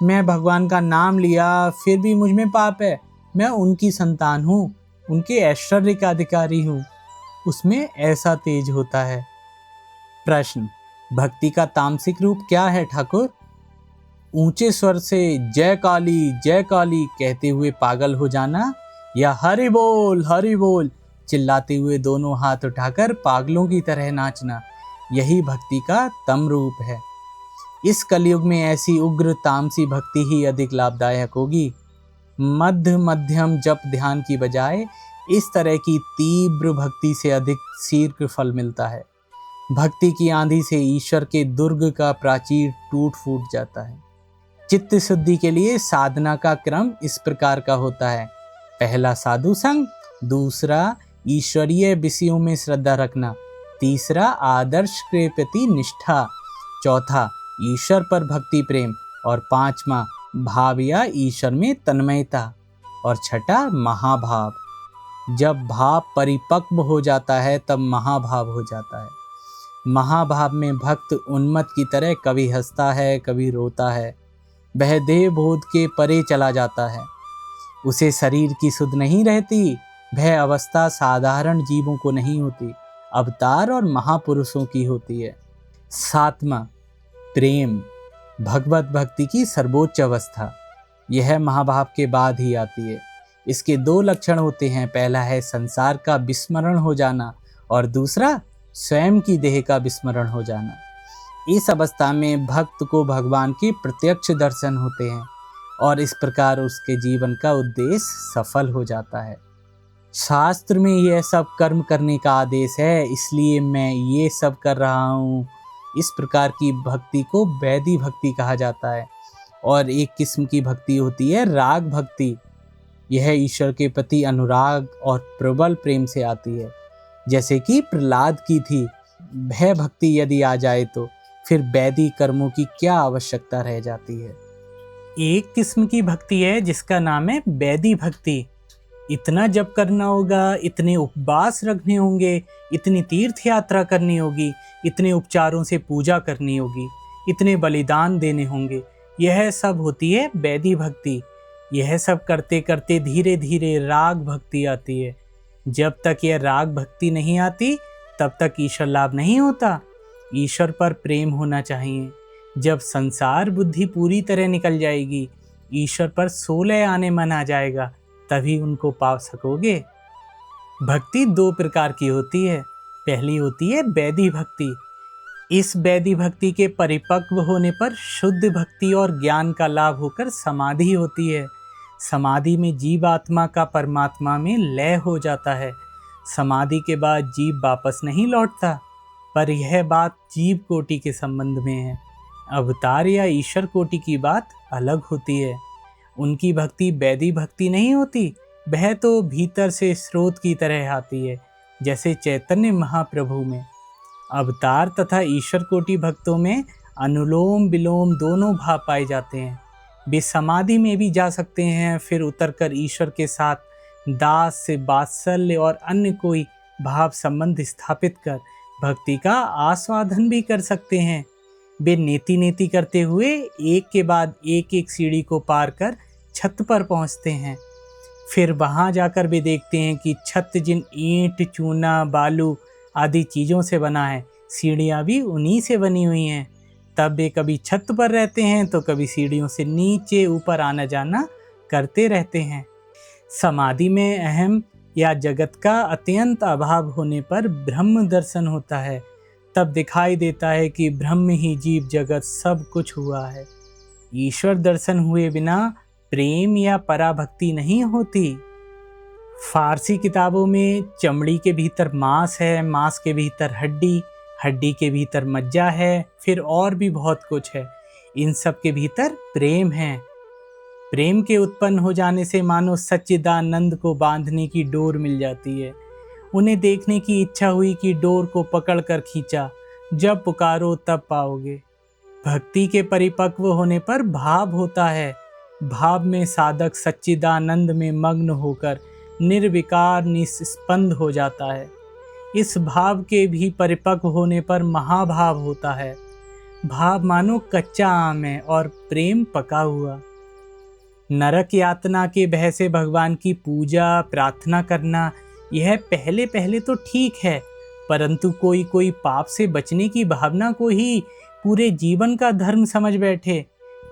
मैं भगवान का नाम लिया फिर भी मुझ में पाप है? मैं उनकी संतान हूँ, उनके ऐश्वर्य का अधिकारी हूँ। उसमें ऐसा तेज होता है। प्रश्न, भक्ति का तामसिक रूप क्या है ठाकुर? ऊंचे स्वर से जय काली कहते हुए पागल हो जाना, या हरि बोल चिल्लाते हुए दोनों हाथ उठाकर पागलों की तरह नाचना, यही भक्ति का तम रूप है। इस कलयुग में ऐसी उग्र तामसी भक्ति ही अधिक लाभदायक होगी। मध्य मध्यम जप ध्यान की बजाय इस तरह की तीव्र भक्ति से अधिक शीघ्र फल मिलता है। भक्ति की आंधी से ईश्वर के दुर्ग का प्राचीर टूट फूट जाता है। चित्त शुद्धि के लिए साधना का क्रम इस प्रकार का होता है। पहला साधु संग, दूसरा ईश्वरीय विषयों में श्रद्धा रखना, तीसरा आदर्श के प्रति निष्ठा, चौथा ईश्वर पर भक्ति प्रेम, और पांचवा भाव या ईश्वर में तन्मयता, और छठा महाभाव। जब भाव परिपक्व हो जाता है तब महाभाव हो जाता है। महाभाव में भक्त उन्मत्त की तरह कभी हंसता है कभी रोता है। वह देह बोध के परे चला जाता है। उसे शरीर की सुध नहीं रहती। वह अवस्था साधारण जीवों को नहीं होती, अवतार और महापुरुषों की होती है। सातवां प्रेम, भगवत भक्ति की सर्वोच्च अवस्था। यह महाभाव के बाद ही आती है। इसके दो लक्षण होते हैं। पहला है संसार का विस्मरण हो जाना और दूसरा स्वयं की देह का विस्मरण हो जाना। इस अवस्था में भक्त को भगवान के प्रत्यक्ष दर्शन होते हैं और इस प्रकार उसके जीवन का उद्देश्य सफल हो जाता है। शास्त्र में यह सब कर्म करने का आदेश है, इसलिए मैं ये सब कर रहा हूँ। इस प्रकार की भक्ति को वैदी भक्ति कहा जाता है। और एक किस्म की भक्ति होती है राग भक्ति। यह ईश्वर के प्रति अनुराग और प्रबल प्रेम से आती है, जैसे कि प्रहलाद की थी। वह भक्ति यदि आ जाए तो फिर वैदिक कर्मों की क्या आवश्यकता रह जाती है। एक किस्म की भक्ति है जिसका नाम है वैदी भक्ति। इतना जप करना होगा, इतने उपवास रखने होंगे, इतनी तीर्थ यात्रा करनी होगी, इतने उपचारों से पूजा करनी होगी, इतने बलिदान देने होंगे। यह सब होती है वैदी भक्ति। यह सब करते करते धीरे धीरे राग भक्ति आती है। जब तक यह राग भक्ति नहीं आती तब तक ईश्वर लाभ नहीं होता। ईश्वर पर प्रेम होना चाहिए। जब संसार बुद्धि पूरी तरह निकल जाएगी, ईश्वर पर 16 आने मन आ जाएगा, तभी उनको पा सकोगे। भक्ति दो प्रकार की होती है। पहली होती है वैदी भक्ति। इस वैदी भक्ति के परिपक्व होने पर शुद्ध भक्ति और ज्ञान का लाभ होकर समाधि होती है। समाधि में जीव आत्मा का परमात्मा में लय हो जाता है। समाधि के बाद जीव वापस नहीं लौटता, पर यह बात जीव कोटि के संबंध में है। अवतार या ईश्वर कोटि की बात अलग होती है। उनकी भक्ति वैदी भक्ति नहीं होती, वह तो भीतर से स्रोत की तरह आती है, जैसे चैतन्य महाप्रभु में। अवतार तथा ईश्वर कोटि भक्तों में अनुलोम विलोम दोनों भाव पाए जाते हैं। वे समाधि में भी जा सकते हैं, फिर उतरकर ईश्वर के साथ दास से वात्सल्य और अन्य कोई भाव संबंध स्थापित कर भक्ति का आस्वादन भी कर सकते हैं। वे नेति नेति करते हुए एक के बाद एक सीढ़ी को पार कर छत पर पहुंचते हैं। फिर वहां जाकर वे देखते हैं कि छत जिन ईंट, चूना, बालू आदि चीज़ों से बना है, सीढ़ियाँ भी उन्हीं से बनी हुई हैं। तब वे कभी छत पर रहते हैं तो कभी सीढ़ियों से नीचे ऊपर आना जाना करते रहते हैं। समाधि में अहम या जगत का अत्यंत अभाव होने पर ब्रह्म दर्शन होता है। तब दिखाई देता है कि ब्रह्म ही जीव जगत सब कुछ हुआ है। ईश्वर दर्शन हुए बिना प्रेम या पराभक्ति नहीं होती। फारसी किताबों में चमड़ी के भीतर मांस है, मांस के भीतर हड्डी, हड्डी के भीतर मज्जा है, फिर और भी बहुत कुछ है। इन सब के भीतर प्रेम है। प्रेम के उत्पन्न हो जाने से मानो सच्चिदानंद को बांधने की डोर मिल जाती है। उन्हें देखने की इच्छा हुई कि डोर को पकड़कर खींचा, जब पुकारो तब पाओगे। भक्ति के परिपक्व होने पर भाव होता है। भाव में साधक सच्चिदानंद में मग्न होकर निर्विकार निस्पंद हो जाता है। इस भाव के भी परिपक्व होने पर महाभाव होता है। भाव मानो कच्चा आम है और प्रेम पका हुआ। नरक यातना के भय से भगवान की पूजा प्रार्थना करना, यह पहले पहले तो ठीक है, परंतु कोई कोई पाप से बचने की भावना को ही पूरे जीवन का धर्म समझ बैठे।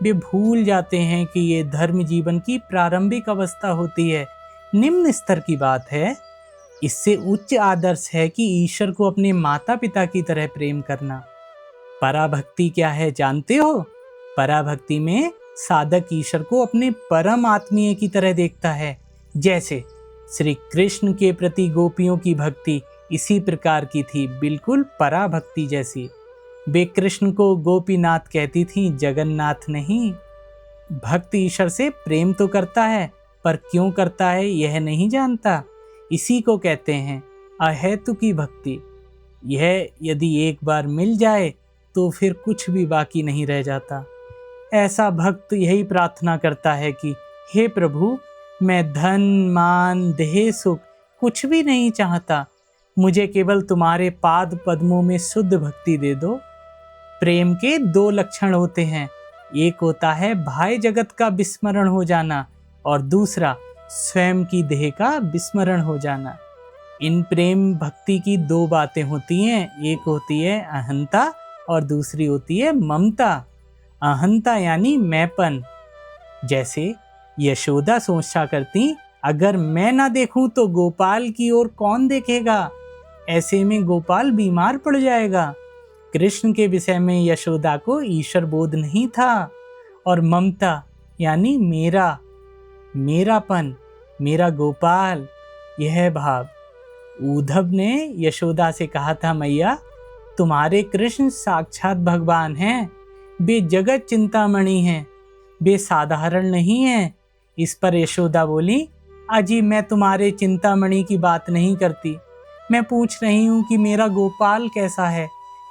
वे भूल जाते हैं कि ये धर्म जीवन की प्रारंभिक अवस्था होती है, निम्न स्तर की बात है। इससे उच्च आदर्श है कि ईश्वर को अपने माता पिता की तरह प्रेम करना। पराभक्ति क्या है जानते हो? पराभक्ति में साधक ईश्वर को अपने परम आत्मीय की तरह देखता है। जैसे श्री कृष्ण के प्रति गोपियों की भक्ति इसी प्रकार की थी, बिल्कुल पराभक्ति जैसी। वे कृष्ण को गोपीनाथ कहती थी, जगन्नाथ नहीं। भक्त ईश्वर से प्रेम तो करता है, पर क्यों करता है यह नहीं जानता। इसी को कहते हैं अहेतु की भक्ति। यह यदि एक बार मिल जाए तो फिर कुछ भी बाकी नहीं रह जाता। ऐसा भक्त यही प्रार्थना करता है कि हे प्रभु, मैं धन मान देह सुख कुछ भी नहीं चाहता, मुझे केवल तुम्हारे पाद पद्मों में शुद्ध भक्ति दे दो। प्रेम के दो लक्षण होते हैं, एक होता है बाह्य जगत का विस्मरण हो जाना और दूसरा स्वयं की देह का विस्मरण हो जाना। इन प्रेम भक्ति की दो बातें होती हैं, एक होती है अहंता और दूसरी होती है ममता। अहंता यानी मैंपन। जैसे यशोदा सोचा करती, अगर मैं ना देखूं तो गोपाल की ओर कौन देखेगा, ऐसे में गोपाल बीमार पड़ जाएगा। कृष्ण के विषय में यशोदा को ईश्वर बोध नहीं था। और ममता यानी मेरापन, मेरा गोपाल, यह भाव। उद्धव ने यशोदा से कहा था, मैया तुम्हारे कृष्ण साक्षात भगवान हैं, वे जगत चिंतामणि हैं, वे साधारण नहीं हैं। इस पर यशोदा बोली, अजी मैं तुम्हारे चिंतामणि की बात नहीं करती, मैं पूछ रही हूँ कि मेरा गोपाल कैसा है।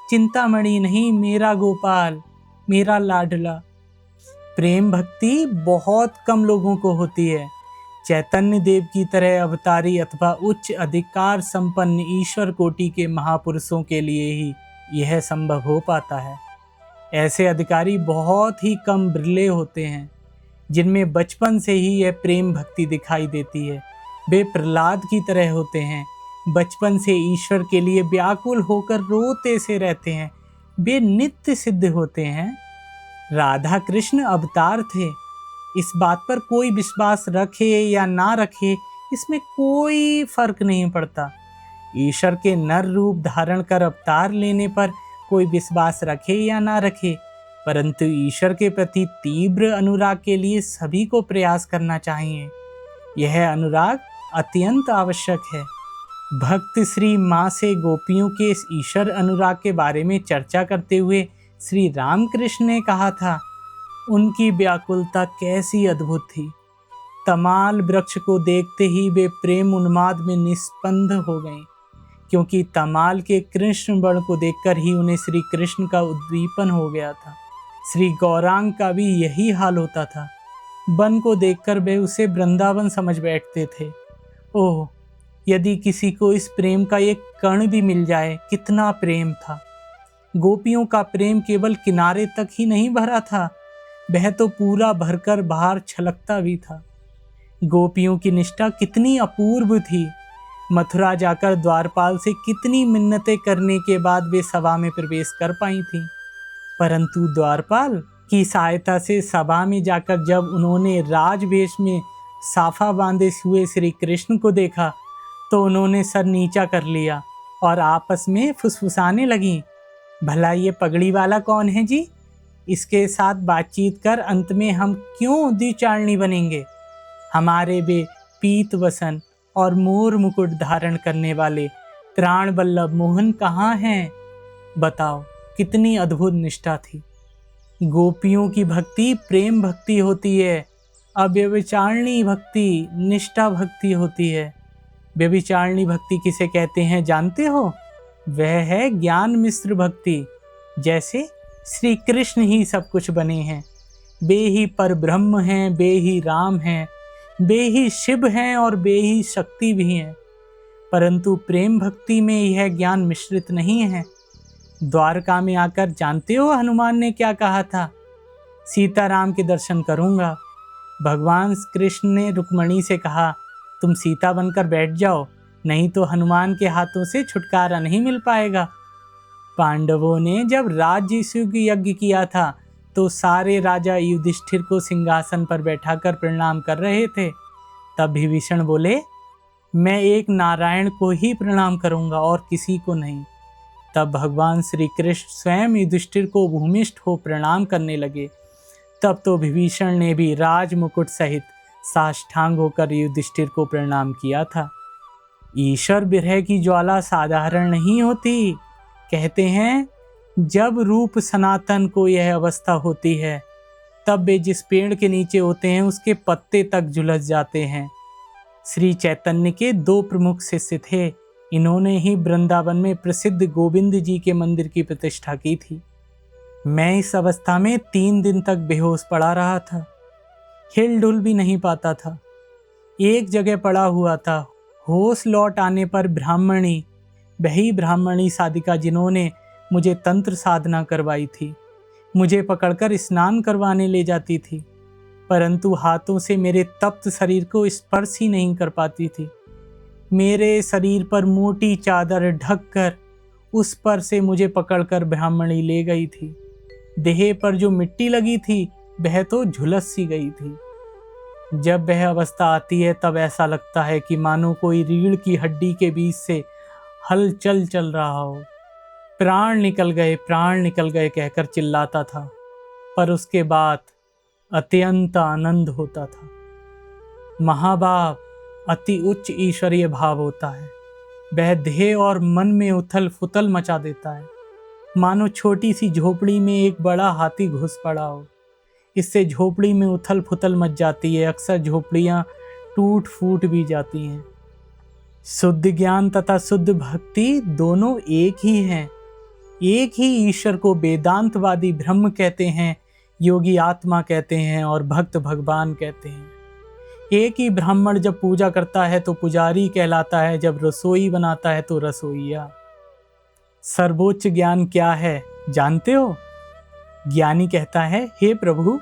चिंतामणि नहीं, मेरा गोपाल, मेरा लाडला। प्रेम भक्ति बहुत कम लोगों को होती है। चैतन्य देव की तरह अवतारी अथवा उच्च अधिकार संपन्न ईश्वर कोटि के महापुरुषों के लिए ही यह संभव हो पाता है। ऐसे अधिकारी बहुत ही कम बिरले होते हैं जिनमें बचपन से ही यह प्रेम भक्ति दिखाई देती है। वे प्रहलाद की तरह होते हैं, बचपन से ईश्वर के लिए व्याकुल होकर रोते से रहते हैं। वे नित्य सिद्ध होते हैं। राधा कृष्ण अवतार थे, इस बात पर कोई विश्वास रखे या ना रखे इसमें कोई फर्क नहीं पड़ता। ईश्वर के नर रूप धारण कर अवतार लेने पर कोई विश्वास रखे या ना रखे, परंतु ईश्वर के प्रति तीव्र अनुराग के लिए सभी को प्रयास करना चाहिए। यह अनुराग अत्यंत आवश्यक है। भक्त श्री माँ से गोपियों के इस ईश्वर अनुराग के बारे में चर्चा करते हुए श्री रामकृष्ण ने कहा था, उनकी व्याकुलता कैसी अद्भुत थी। तमाल वृक्ष को देखते ही वे प्रेम उन्माद में निस्पंद हो गईं, क्योंकि तमाल के कृष्ण वर्ण को देखकर ही उन्हें श्री कृष्ण का उद्दीपन हो गया था। श्री गौरांग का भी यही हाल होता था। वन को देखकर वे उसे वृंदावन समझ बैठते थे। ओह, यदि किसी को इस प्रेम का एक कण भी मिल जाए, कितना प्रेम था। गोपियों का प्रेम केवल किनारे तक ही नहीं भरा था, वह तो पूरा भरकर बाहर छलकता भी था। गोपियों की निष्ठा कितनी अपूर्व थी। मथुरा जाकर द्वारपाल से कितनी मिन्नतें करने के बाद वे सभा में प्रवेश कर पाई थीं, परंतु द्वारपाल की सहायता से सभा में जाकर जब उन्होंने राजवेश में साफा बांधे हुए श्री कृष्ण को देखा तो उन्होंने सर नीचा कर लिया और आपस में फुसफुसाने लगीं, भला ये पगड़ी वाला कौन है जी? इसके साथ बातचीत कर अंत में हम क्यों द्विचारणी बनेंगे? हमारे वे पीत वसन और मोर मुकुट धारण करने वाले त्राण वल्लभ मोहन कहाँ हैं? बताओ, कितनी अद्भुत निष्ठा थी। गोपियों की भक्ति प्रेम भक्ति होती है, अव्यभिचारिणी भक्ति निष्ठा भक्ति होती है। व्यभिचारिणी भक्ति किसे कहते हैं जानते हो? वह है ज्ञान मिश्र भक्ति। जैसे श्री कृष्ण ही सब कुछ बने हैं, वे ही परब्रह्म हैं, वे ही राम हैं, वे ही शिव हैं और वे ही शक्ति भी हैं, परंतु प्रेम भक्ति में यह ज्ञान मिश्रित नहीं है। द्वारका में आकर जानते हो हनुमान ने क्या कहा था? सीताराम के दर्शन करूंगा। भगवान कृष्ण ने रुक्मणी से कहा, तुम सीता बनकर बैठ जाओ, नहीं तो हनुमान के हाथों से छुटकारा नहीं मिल पाएगा। पांडवों ने जब राजसूय यज्ञ किया था तो सारे राजा युधिष्ठिर को सिंहासन पर बैठाकर प्रणाम कर रहे थे। तब विभीषण बोले, मैं एक नारायण को ही प्रणाम करूंगा और किसी को नहीं। तब भगवान श्री कृष्ण स्वयं युधिष्ठिर को भूमिष्ठ हो प्रणाम करने लगे। तब तो विभीषण ने भी राज मुकुट सहित साष्टांग होकर युधिष्ठिर को प्रणाम किया था। ईश्वर विरह की ज्वाला साधारण नहीं होती। कहते हैं जब रूप सनातन को यह अवस्था होती है तब वे जिस पेड़ के नीचे होते हैं उसके पत्ते तक झुलस जाते हैं। श्री चैतन्य के 2 प्रमुख शिष्य थे। इन्होंने ही वृंदावन में प्रसिद्ध गोविंद जी के मंदिर की प्रतिष्ठा की थी। मैं इस अवस्था में 3 दिन तक बेहोश पड़ा रहा था, हिल डुल भी नहीं पाता था, एक जगह पड़ा हुआ था। होश लौट आने पर ब्राह्मणी, वही ब्राह्मणी साधिका जिन्होंने मुझे तंत्र साधना करवाई थी, मुझे पकड़कर स्नान करवाने ले जाती थी, परंतु हाथों से मेरे तप्त शरीर को स्पर्श ही नहीं कर पाती थी। मेरे शरीर पर मोटी चादर ढककर उस पर से मुझे पकड़कर ब्राह्मणी ले गई थी। देह पर जो मिट्टी लगी थी वह तो झुलस सी गई थी। जब वह अवस्था आती है तब ऐसा लगता है कि मानो कोई रीढ़ की हड्डी के बीच से हलचल चल रहा हो। प्राण निकल गए कहकर चिल्लाता था, पर उसके बाद अत्यंत आनंद होता था। महाभाव अति उच्च ईश्वरीय भाव होता है। वह देह और मन में उथल फुथल मचा देता है, मानो छोटी सी झोपड़ी में एक बड़ा हाथी घुस पड़ा हो। इससे झोपड़ी में उथल फुथल मच जाती है, अक्सर झोपड़ियाँ टूट फूट भी जाती हैं। शुद्ध ज्ञान तथा शुद्ध भक्ति दोनों एक ही हैं। एक ही ईश्वर को वेदांतवादी ब्रह्म कहते हैं, योगी आत्मा कहते हैं और भक्त भगवान कहते हैं। एक ही ब्राह्मण जब पूजा करता है तो पुजारी कहलाता है, जब रसोई बनाता है तो रसोइया। सर्वोच्च ज्ञान क्या है जानते हो? ज्ञानी कहता है, हे प्रभु,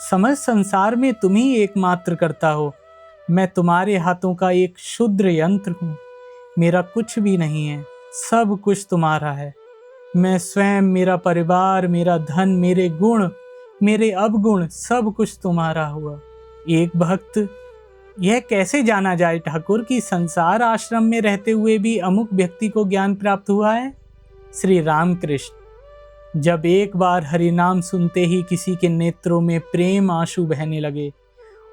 समस्त संसार में तुम ही एकमात्र करता हो। मैं तुम्हारे हाथों का एक क्षुद्र यंत्र हूँ। मेरा कुछ भी नहीं है, सब कुछ तुम्हारा है। मैं स्वयं, मेरा परिवार, मेरा धन, मेरे गुण, मेरे अवगुण, सब कुछ तुम्हारा हुआ। एक भक्त, यह कैसे जाना जाए ठाकुर कि संसार आश्रम में रहते हुए भी अमुक व्यक्ति को ज्ञान प्राप्त हुआ है? श्री रामकृष्ण, जब एक बार हरिनाम सुनते ही किसी के नेत्रों में प्रेम आंसू बहने लगे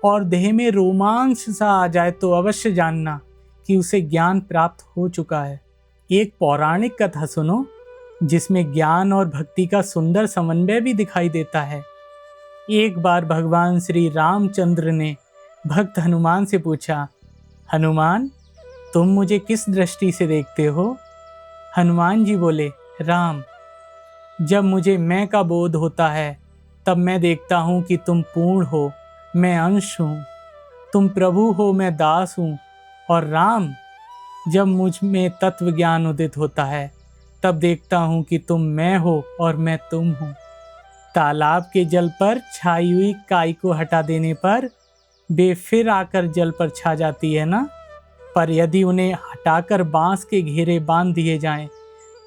और देह में रोमांच सा आ जाए तो अवश्य जानना कि उसे ज्ञान प्राप्त हो चुका है। एक पौराणिक कथा सुनो जिसमें ज्ञान और भक्ति का सुंदर समन्वय भी दिखाई देता है। एक बार भगवान श्री रामचंद्र ने भक्त हनुमान से पूछा, हनुमान, तुम मुझे किस दृष्टि से देखते हो? हनुमान जी बोले, राम, जब मुझे मैं का बोध होता है तब मैं देखता हूँ कि तुम पूर्ण हो, मैं अंश हूँ, तुम प्रभु हो, मैं दास हूँ। और राम, जब मुझ में तत्व ज्ञान उदित होता है तब देखता हूँ कि तुम मैं हो और मैं तुम हूँ। तालाब के जल पर छाई हुई काई को हटा देने पर वे फिर आकर जल पर छा जाती है ना, पर यदि उन्हें हटाकर बांस के घेरे बांध दिए जाएं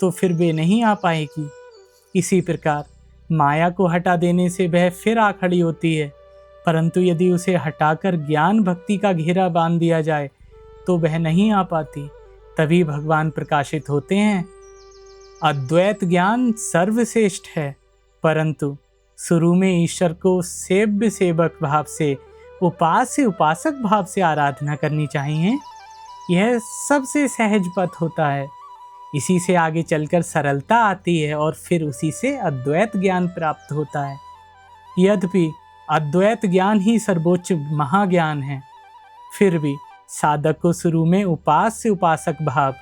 तो फिर वे नहीं आ पाएगी। इसी प्रकार माया को हटा देने से वह फिर आ खड़ी होती है, परंतु यदि उसे हटाकर ज्ञान भक्ति का घेरा बांध दिया जाए तो वह नहीं आ पाती। तभी भगवान प्रकाशित होते हैं। अद्वैत ज्ञान सर्वश्रेष्ठ है, परंतु शुरू में ईश्वर को सेव्य सेवक भाव से, उपास्य उपासक भाव से आराधना करनी चाहिए। यह सबसे सहज पथ होता है। इसी से आगे चलकर सरलता आती है और फिर उसी से अद्वैत ज्ञान प्राप्त होता है। यद्यपि अद्वैत ज्ञान ही सर्वोच्च महाज्ञान है, फिर भी साधक को शुरू में उपास्य उपासक भाव,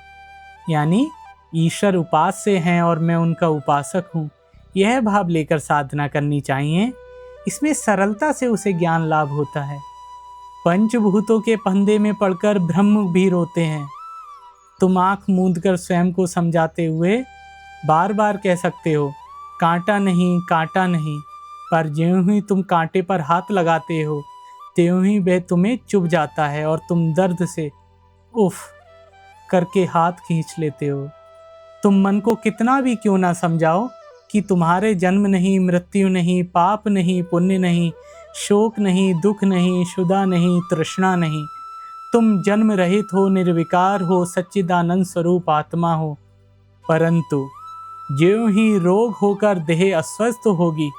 यानी ईश्वर उपास्य हैं और मैं उनका उपासक हूँ, यह भाव लेकर साधना करनी चाहिए। इसमें सरलता से उसे ज्ञान लाभ होता है। पंचभूतों के फंदे में पड़कर ब्रह्म भी रोते हैं। तुम आंख मूंद कर स्वयं को समझाते हुए बार बार कह सकते हो, कांटा नहीं, कांटा नहीं, पर ज्यों ही तुम कांटे पर हाथ लगाते हो त्यों ही वह तुम्हें चुभ जाता है और तुम दर्द से उफ करके हाथ खींच लेते हो। तुम मन को कितना भी क्यों ना समझाओ कि तुम्हारे जन्म नहीं, मृत्यु नहीं, पाप नहीं, पुण्य नहीं, शोक नहीं, दुख नहीं, क्षुधा नहीं, तृष्णा नहीं, तुम जन्म रहित हो, निर्विकार हो, सच्चिदानंद स्वरूप आत्मा हो, परंतु ज्यों ही रोग होकर देह अस्वस्थ होगी,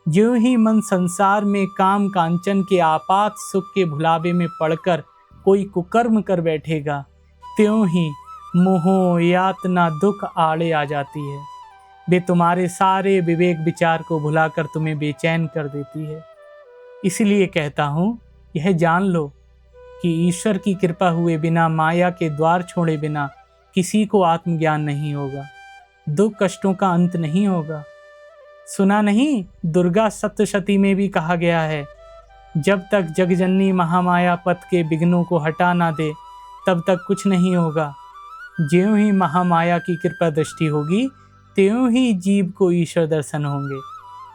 ज्यों ही मन संसार में काम कांचन के आपात सुख के भुलावे में पड़कर कोई कुकर्म कर बैठेगा, त्यों ही मोह यातना दुख आड़े आ जाती है। वे तुम्हारे सारे विवेक विचार को भुलाकर तुम्हें बेचैन कर देती है। इसलिए कहता हूँ, यह जान लो कि ईश्वर की कृपा हुए बिना, माया के द्वार छोड़े बिना किसी को आत्मज्ञान नहीं होगा, दुख कष्टों का अंत नहीं होगा। सुना नहीं, दुर्गा सप्तशती में भी कहा गया है, जब तक जगजननी महामाया पथ के विघ्नों को हटा ना दे तब तक कुछ नहीं होगा। ज्यों ही महामाया की कृपा दृष्टि होगी, त्यों ही जीव को ईश्वर दर्शन होंगे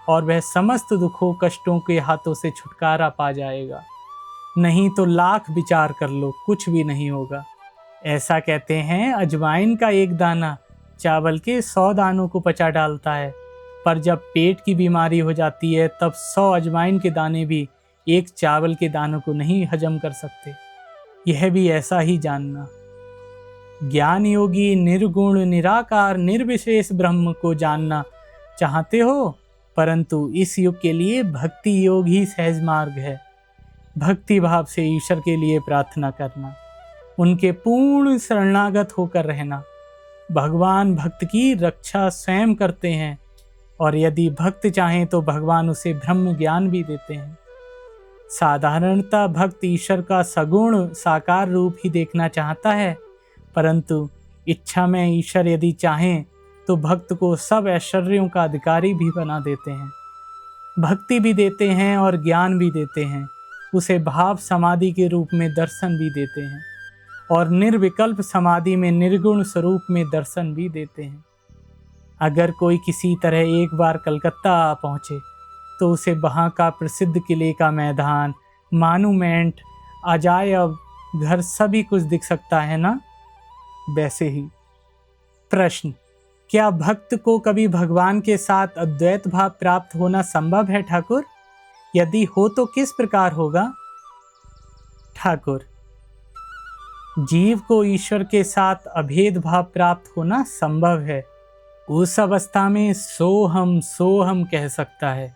और वह समस्त दुखों कष्टों के हाथों से छुटकारा पा जाएगा। नहीं तो लाख विचार कर लो, कुछ भी नहीं होगा। ऐसा कहते हैं, अजवाइन का एक दाना चावल के 100 दानों को पचा डालता है, पर जब पेट की बीमारी हो जाती है तब 100 अजवाइन के दाने भी एक चावल के दानों को नहीं हजम कर सकते। यह भी ऐसा ही जानना। ज्ञान योगी निर्गुण निराकार निर्विशेष ब्रह्म को जानना चाहते हो, परंतु इस युग के लिए भक्ति योग ही सहज मार्ग है। भक्ति भाव से ईश्वर के लिए प्रार्थना करना, उनके पूर्ण शरणागत होकर रहना। भगवान भक्त की रक्षा स्वयं करते हैं और यदि भक्त चाहें तो भगवान उसे ब्रह्म ज्ञान भी देते हैं। साधारणतः भक्त ईश्वर का सगुण साकार रूप ही देखना चाहता है, परंतु इच्छा में ईश्वर यदि चाहें तो भक्त को सब ऐश्वर्यों का अधिकारी भी बना देते हैं, भक्ति भी देते हैं और ज्ञान भी देते हैं। उसे भाव समाधि के रूप में दर्शन भी देते हैं और निर्विकल्प समाधि में निर्गुण स्वरूप में दर्शन भी देते हैं। अगर कोई किसी तरह एक बार कलकत्ता आ पहुँचे तो उसे वहाँ का प्रसिद्ध किले का मैदान, मानूमेंट, अजायब घर सभी कुछ दिख सकता है ना। वैसे ही प्रश्न, क्या भक्त को कभी भगवान के साथ अद्वैत भाव प्राप्त होना संभव है ठाकुर? यदि हो तो किस प्रकार होगा? ठाकुर, जीव को ईश्वर के साथ अभेद भाव प्राप्त होना संभव है। उस अवस्था में सोहम कह सकता है।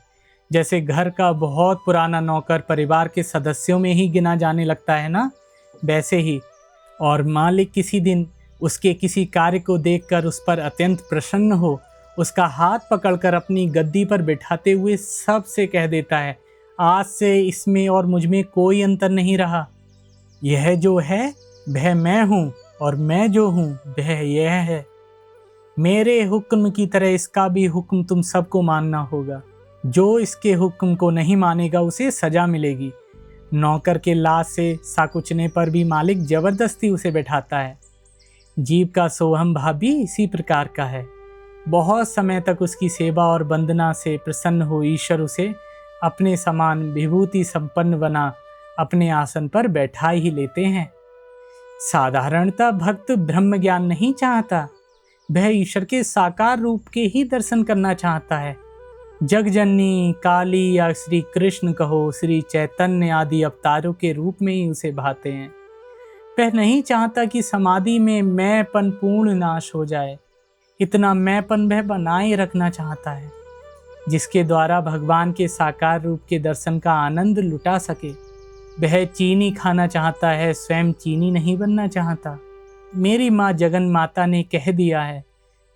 जैसे घर का बहुत पुराना नौकर परिवार के सदस्यों में ही गिना जाने लगता है ना, वैसे ही। और मालिक किसी दिन उसके किसी कार्य को देखकर उस पर अत्यंत प्रसन्न हो, उसका हाथ पकड़कर अपनी गद्दी पर बिठाते हुए सबसे कह देता है, आज से इसमें और मुझ में कोई अंतर नहीं रहा। यह जो है वह मैं हूँ और मैं जो हूँ वह यह है। मेरे हुक्म की तरह इसका भी हुक्म तुम सबको मानना होगा। जो इसके हुक्म को नहीं मानेगा उसे सजा मिलेगी। नौकर के लाश से साकुचने पर भी मालिक जबरदस्ती उसे बैठाता है। जीव का सोहम भाव भी इसी प्रकार का है। बहुत समय तक उसकी सेवा और वंदना से प्रसन्न हो ईश्वर उसे अपने समान विभूति संपन्न बना अपने आसन पर बैठा ही लेते हैं। साधारणतः भक्त ब्रह्म ज्ञान नहीं चाहता, वह ईश्वर के साकार रूप के ही दर्शन करना चाहता है। जगजननी, काली या श्री कृष्ण कहो, श्री चैतन्य आदि अवतारों के रूप में ही उसे भाते हैं। वह नहीं चाहता कि समाधि में मैंपन पूर्ण नाश हो जाए। इतना मैंपन वह बनाए रखना चाहता है जिसके द्वारा भगवान के साकार रूप के दर्शन का आनंद लुटा सके। वह चीनी खाना चाहता है, स्वयं चीनी नहीं बनना चाहता। मेरी माँ जगन माता ने कह दिया है,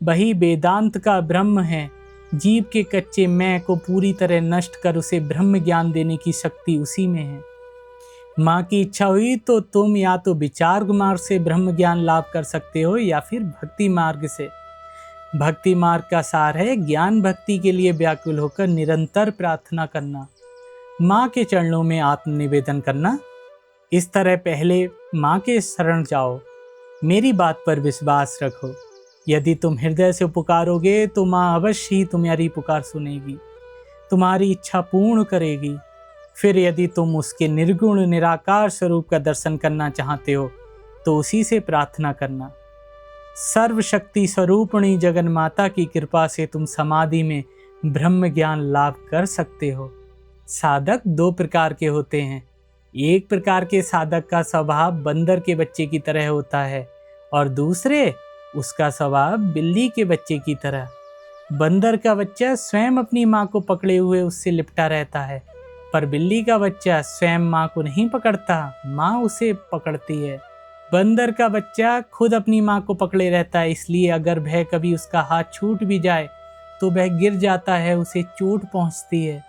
वही वेदांत का ब्रह्म है। जीव के कच्चे मैं को पूरी तरह नष्ट कर उसे ब्रह्म ज्ञान देने की शक्ति उसी में है। माँ की इच्छा हुई तो तुम या तो विचार मार्ग से ब्रह्म ज्ञान लाभ कर सकते हो या फिर भक्ति मार्ग से। भक्ति मार्ग का सार है ज्ञान भक्ति के लिए व्याकुल होकर निरंतर प्रार्थना करना, माँ के चरणों में आत्मनिवेदन करना। इस तरह पहले माँ के शरण जाओ, मेरी बात पर विश्वास रखो। यदि तुम हृदय से पुकारोगे तो माँ अवश्य ही तुम्हारी पुकार सुनेगी, तुम्हारी इच्छा पूर्ण करेगी। फिर यदि तुम उसके निर्गुण निराकार स्वरूप का दर्शन करना चाहते हो तो उसी से प्रार्थना करना। सर्वशक्ति स्वरूपणी जगन माता की कृपा से तुम समाधि में ब्रह्म ज्ञान लाभ कर सकते हो। साधक दो प्रकार के होते हैं। एक प्रकार के साधक का स्वभाव बंदर के बच्चे की तरह होता है और दूसरे उसका स्वभाव बिल्ली के बच्चे की तरह। बंदर का बच्चा स्वयं अपनी माँ को पकड़े हुए उससे लिपटा रहता है, पर बिल्ली का बच्चा स्वयं माँ को नहीं पकड़ता, माँ उसे पकड़ती है। बंदर का बच्चा खुद अपनी माँ को पकड़े रहता है, इसलिए अगर वह कभी उसका हाथ छूट भी जाए तो वह गिर जाता है, उसे चोट पहुँचती है।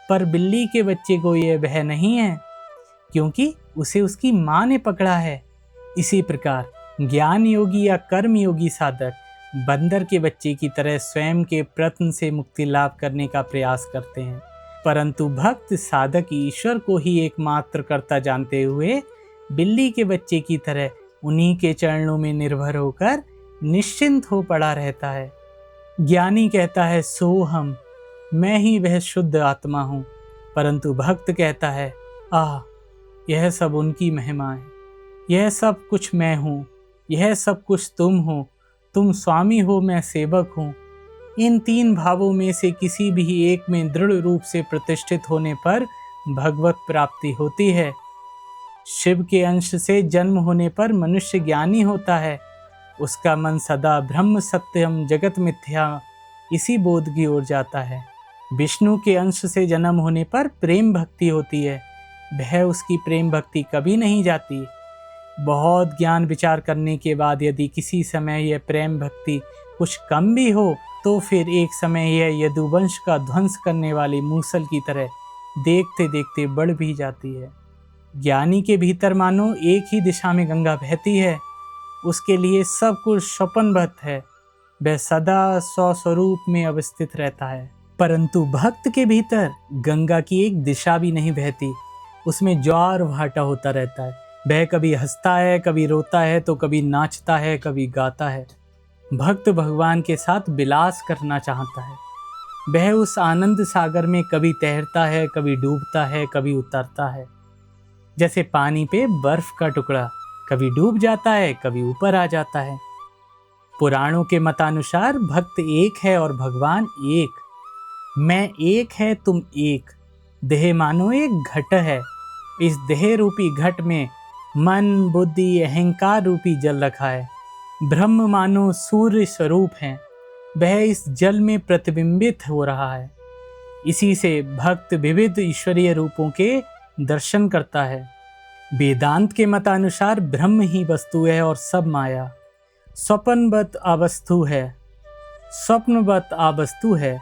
पर बिल्ली के बच्चे को यह भय नहीं है, क्योंकि उसे उसकी माँ ने पकड़ा है। इसी प्रकार ज्ञान योगी या कर्म योगी साधक बंदर के बच्चे की तरह स्वयं के प्रयत्न से मुक्ति लाभ करने का प्रयास करते हैं, परंतु भक्त साधक ईश्वर को ही एकमात्र कर्ता जानते हुए बिल्ली के बच्चे की तरह उन्हीं के चरणों में निर्भर होकर निश्चिंत हो पड़ा रहता है। ज्ञानी कहता है सोहम, मैं ही वह शुद्ध आत्मा हूँ, परंतु भक्त कहता है आह, यह सब उनकी महिमा है, यह सब कुछ मैं हूँ, यह सब कुछ तुम हो, तुम स्वामी हो, मैं सेवक हूँ। इन तीन भावों में से किसी भी एक में दृढ़ रूप से प्रतिष्ठित होने पर भगवत प्राप्ति होती है। शिव के अंश से जन्म होने पर मनुष्य ज्ञानी होता है, उसका मन सदा ब्रह्म सत्यम जगत मिथ्या इसी बोध की ओर जाता है। विष्णु के अंश से जन्म होने पर प्रेम भक्ति होती है, वह उसकी प्रेम भक्ति कभी नहीं जाती। बहुत ज्ञान विचार करने के बाद यदि किसी समय यह प्रेम भक्ति कुछ कम भी हो तो फिर एक समय यह यदुवंश का ध्वंस करने वाली मूसल की तरह देखते देखते बढ़ भी जाती है। ज्ञानी के भीतर मानो एक ही दिशा में गंगा बहती है, उसके लिए सब कुछ स्वप्नवत है, वह सदा स्वस्वरूप में अवस्थित रहता है। परंतु भक्त के भीतर गंगा की एक दिशा भी नहीं बहती, उसमें ज्वार भाटा होता रहता है। वह कभी हंसता है, कभी रोता है, तो कभी नाचता है, कभी गाता है। भक्त भगवान के साथ विलास करना चाहता है, वह उस आनंद सागर में कभी तैरता है, कभी डूबता है, कभी उतरता है। जैसे पानी पे बर्फ का टुकड़ा कभी डूब जाता है, कभी ऊपर आ जाता है। पुराणों के मतानुसार भक्त एक है और भगवान एक। मैं एक है, तुम एक। देह मानो एक घट है, इस देह रूपी घट में मन बुद्धि अहंकार रूपी जल रखा है। ब्रह्म मानो सूर्य स्वरूप है, वह इस जल में प्रतिबिंबित हो रहा है। इसी से भक्त विविध ईश्वरीय रूपों के दर्शन करता है। वेदांत के मतानुसार ब्रह्म ही वस्तु है और सब माया स्वप्नवत अवस्तु है, स्वप्नवत अवस्तु है।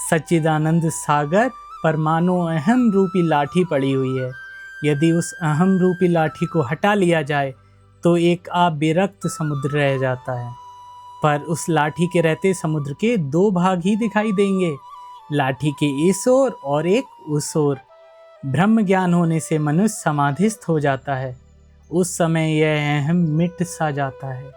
सच्चिदानंद सागर पर मानो अहम रूपी लाठी पड़ी हुई है, यदि उस अहम रूपी लाठी को हटा लिया जाए तो एक अविरक्त समुद्र रह जाता है। पर उस लाठी के रहते समुद्र के दो भाग ही दिखाई देंगे, लाठी के इस ओर और एक उस ओर। ब्रह्म ज्ञान होने से मनुष्य समाधिस्थ हो जाता है, उस समय यह अहम मिट सा जाता है।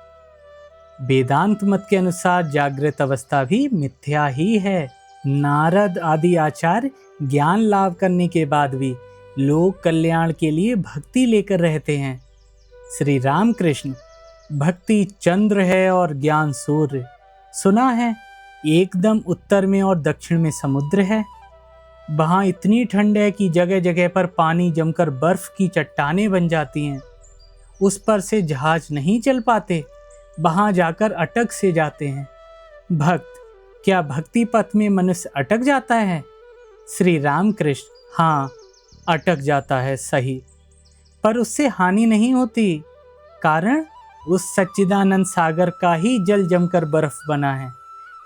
वेदांत मत के अनुसार जागृत अवस्था भी मिथ्या ही है। नारद आदि आचार्य ज्ञान लाभ करने के बाद भी लोक कल्याण के लिए भक्ति लेकर रहते हैं। श्री रामकृष्ण भक्ति चंद्र है और ज्ञान सूर्य। सुना है एकदम उत्तर में और दक्षिण में समुद्र है, वहाँ इतनी ठंड है कि जगह जगह पर पानी जमकर बर्फ की चट्टानें बन जाती हैं, उस पर से जहाज नहीं चल पाते, वहाँ जाकर अटक से जाते हैं। भक्त, क्या भक्ति पथ में मनुष्य अटक जाता है? श्री रामकृष्ण हाँ, अटक जाता है सही, पर उससे हानि नहीं होती, कारण उस सच्चिदानंद सागर का ही जल जमकर बर्फ बना है।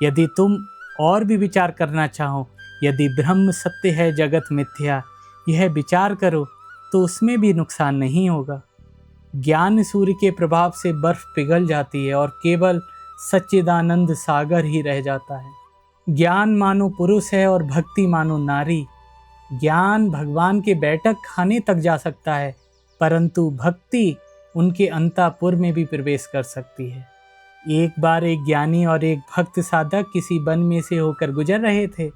यदि तुम और भी विचार करना चाहो, यदि ब्रह्म सत्य है जगत मिथ्या, यह विचार करो तो उसमें भी नुकसान नहीं होगा। ज्ञान सूर्य के प्रभाव से बर्फ पिघल जाती है और केवल सच्चिदानंद सागर ही रह जाता है। ज्ञान मानो पुरुष है और भक्ति मानो नारी। ज्ञान भगवान के बैठक खाने तक जा सकता है, परंतु भक्ति उनके अंतःपुर में भी प्रवेश कर सकती है। एक बार एक ज्ञानी और एक भक्त साधक किसी वन में से होकर गुजर रहे थे।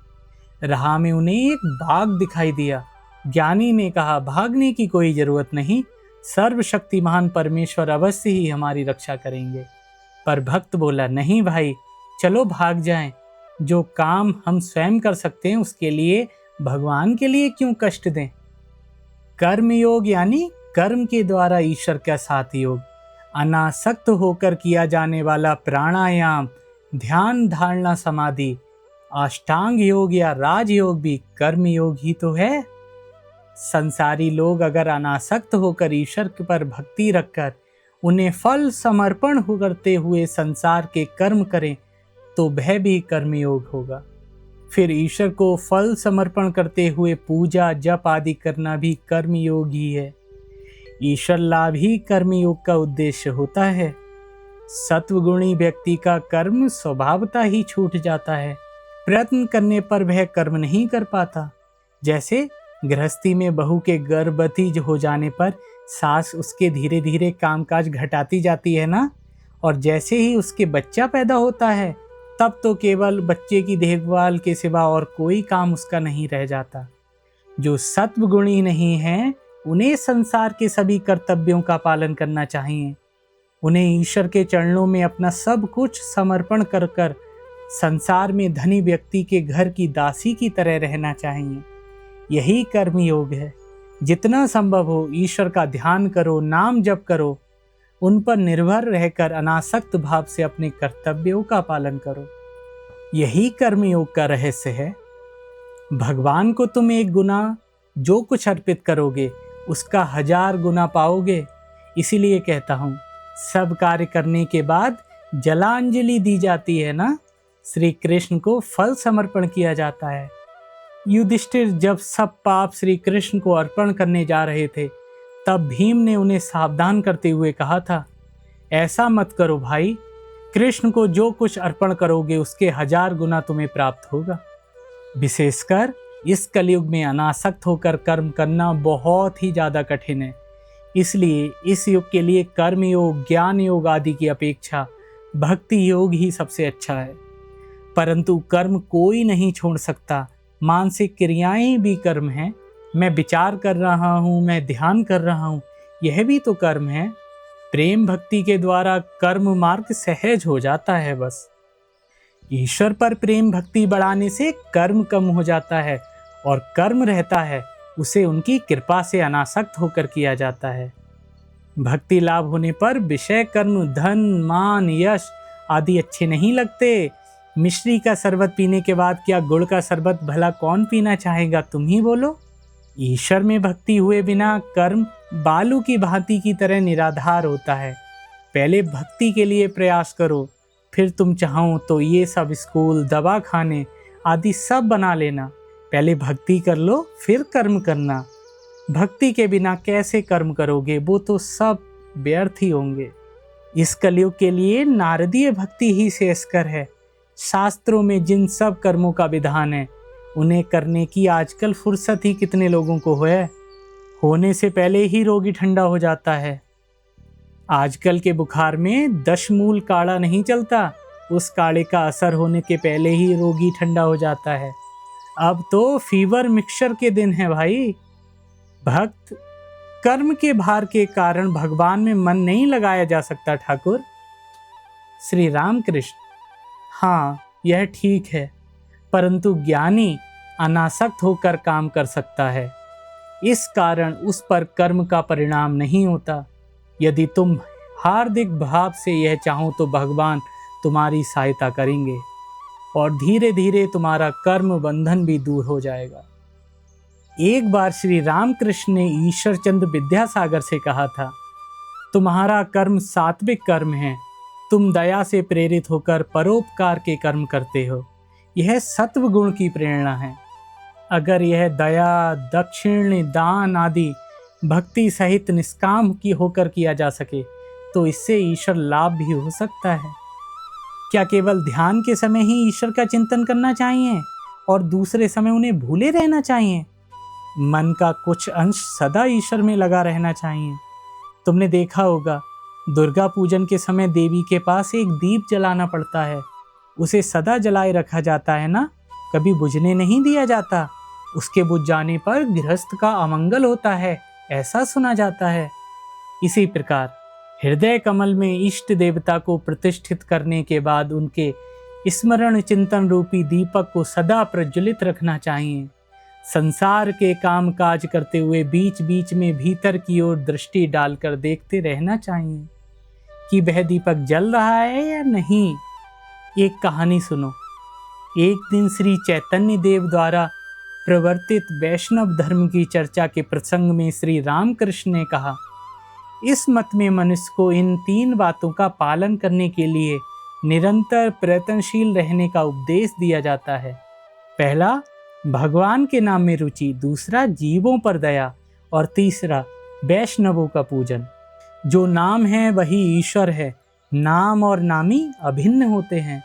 राह में उन्हें एक बाघ दिखाई दिया। ज्ञानी ने कहा, भागने की कोई जरूरत नहीं, सर्वशक्तिमान परमेश्वर अवश्य ही हमारी रक्षा करेंगे। पर भक्त बोला, नहीं भाई, चलो भाग जाएं। जो काम हम स्वयं कर सकते हैं उसके लिए भगवान के लिए क्यों कष्ट दें। कर्म योग यानी कर्म के द्वारा ईश्वर का साथ योग, अनासक्त होकर किया जाने वाला प्राणायाम, ध्यान, धारणा, समाधि, अष्टांग योग या राजयोग भी कर्म योग ही तो है। संसारी लोग अगर अनासक्त होकर ईश्वर पर भक्ति रखकर उन्हें फल समर्पण करते हुए संसार के कर्म करें तो वह भी कर्मयोग होगा। फिर ईश्वर को फल समर्पण करते हुए पूजा जप आदि करना भी कर्मयोग ही है। ईश्वर लाभ ही कर्मयोग का उद्देश्य होता है। सत्वगुणी व्यक्ति का कर्म स्वभावतः ही छूट जाता है, प्रयत्न करने पर वह कर्म नहीं कर पाता। जैसे गृहस्थी में बहू के गर्भवती हो जाने पर सास उसके धीरे धीरे कामकाज घटाती जाती है ना, और जैसे ही उसके बच्चा पैदा होता है तब तो केवल बच्चे की देखभाल के सिवा और कोई काम उसका नहीं रह जाता। जो सत्वगुणी नहीं है उन्हें संसार के सभी कर्तव्यों का पालन करना चाहिए। उन्हें ईश्वर के चरणों में अपना सब कुछ समर्पण कर कर संसार में धनी व्यक्ति के घर की दासी की तरह रहना चाहिए। यही कर्म योग है। जितना संभव हो ईश्वर का ध्यान करो, नाम जप करो, उन पर निर्भर रहकर अनासक्त भाव से अपने कर्तव्यों का पालन करो। यही कर्म योग का रहस्य है। भगवान को तुम एक गुना जो कुछ अर्पित करोगे उसका 1000 गुना पाओगे। इसीलिए कहता हूँ, सब कार्य करने के बाद जलांजलि दी जाती है ना, श्री कृष्ण को फल समर्पण किया जाता है। युधिष्ठिर जब सब पाप श्री कृष्ण को अर्पण करने जा रहे थे तब भीम ने उन्हें सावधान करते हुए कहा था, ऐसा मत करो भाई, कृष्ण को जो कुछ अर्पण करोगे उसके 1000 गुना तुम्हें प्राप्त होगा। विशेषकर इस कलयुग में अनासक्त होकर कर्म करना बहुत ही ज़्यादा कठिन है। इसलिए इस युग के लिए कर्म योग, ज्ञान योग आदि की अपेक्षा भक्ति योग ही सबसे अच्छा है। परंतु कर्म कोई नहीं छोड़ सकता। मानसिक क्रियाएं भी कर्म हैं। मैं विचार कर रहा हूँ, मैं ध्यान कर रहा हूँ, यह भी तो कर्म है। प्रेम भक्ति के द्वारा कर्म मार्ग सहज हो जाता है। बस ईश्वर पर प्रेम भक्ति बढ़ाने से कर्म कम हो जाता है और कर्म रहता है उसे उनकी कृपा से अनासक्त होकर किया जाता है। भक्ति लाभ होने पर विषय कर्म, धन, मान, यश आदि अच्छे नहीं लगते। मिश्री का शरबत पीने के बाद क्या गुड़ का शरबत भला कौन पीना चाहेगा, तुम ही बोलो। ईश्वर में भक्ति हुए बिना कर्म बालू की भांति की तरह निराधार होता है। पहले भक्ति के लिए प्रयास करो, फिर तुम चाहो तो ये सब स्कूल, दवा खाने आदि सब बना लेना। पहले भक्ति कर लो, फिर कर्म करना। भक्ति के बिना कैसे कर्म करोगे, वो तो सब व्यर्थ ही होंगे। इस कलयुग के लिए नारदीय भक्ति ही श्रेयस्कर है। शास्त्रों में जिन सब कर्मों का विधान है उन्हें करने की आजकल फुर्सत ही कितने लोगों को है। होने से पहले ही रोगी ठंडा हो जाता है। आजकल के बुखार में 10 मूल काढ़ा नहीं चलता, उस काढ़े का असर होने के पहले ही रोगी ठंडा हो जाता है। अब तो फीवर मिक्सचर के दिन है भाई। भक्त कर्म के भार के कारण भगवान में मन नहीं लगाया जा सकता ठाकुर। श्री राम कृष्ण, हाँ यह ठीक है, परंतु ज्ञानी अनासक्त होकर काम कर सकता है। इस कारण उस पर कर्म का परिणाम नहीं होता। यदि तुम हार्दिक भाव से यह चाहो तो भगवान तुम्हारी सहायता करेंगे और धीरे धीरे तुम्हारा कर्म बंधन भी दूर हो जाएगा। एक बार श्री रामकृष्ण ने ईश्वर चंद्र विद्यासागर से कहा था, तुम्हारा कर्म सात्विक कर्म है। तुम दया से प्रेरित होकर परोपकार के कर्म करते हो। यह सत्व गुण की प्रेरणा है। अगर यह दया, दक्षिण, दान आदि भक्ति सहित निष्काम की होकर किया जा सके तो इससे ईश्वर लाभ भी हो सकता है। क्या केवल ध्यान के समय ही ईश्वर का चिंतन करना चाहिए और दूसरे समय उन्हें भूले रहना चाहिए? मन का कुछ अंश सदा ईश्वर में लगा रहना चाहिए। तुमने देखा होगा, दुर्गा पूजन के समय देवी के पास एक दीप जलाना पड़ता है। उसे सदा जलाए रखा जाता है ना, कभी बुझने नहीं दिया जाता। उसके बुझ जाने पर गृहस्थ का अमंगल होता है, ऐसा सुना जाता है। इसी प्रकार हृदय कमल में इष्ट देवता को प्रतिष्ठित करने के बाद उनके स्मरण चिंतन रूपी दीपक को सदा प्रज्वलित रखना चाहिए। संसार के काम काज करते हुए बीच बीच में भीतर की ओर दृष्टि डालकर देखते रहना चाहिए कि वह दीपक जल रहा है या नहीं। एक कहानी सुनो। एक दिन श्री चैतन्य देव द्वारा प्रवर्तित वैष्णव धर्म की चर्चा के प्रसंग में श्री रामकृष्ण ने कहा, इस मत में मनुष्य को इन 3 बातों का पालन करने के लिए निरंतर प्रयत्नशील रहने का उपदेश दिया जाता है। पहला, भगवान के नाम में रुचि, दूसरा, जीवों पर दया, और तीसरा, वैष्णवों का पूजन। जो नाम है वही ईश्वर है, नाम और नामी अभिन्न होते हैं।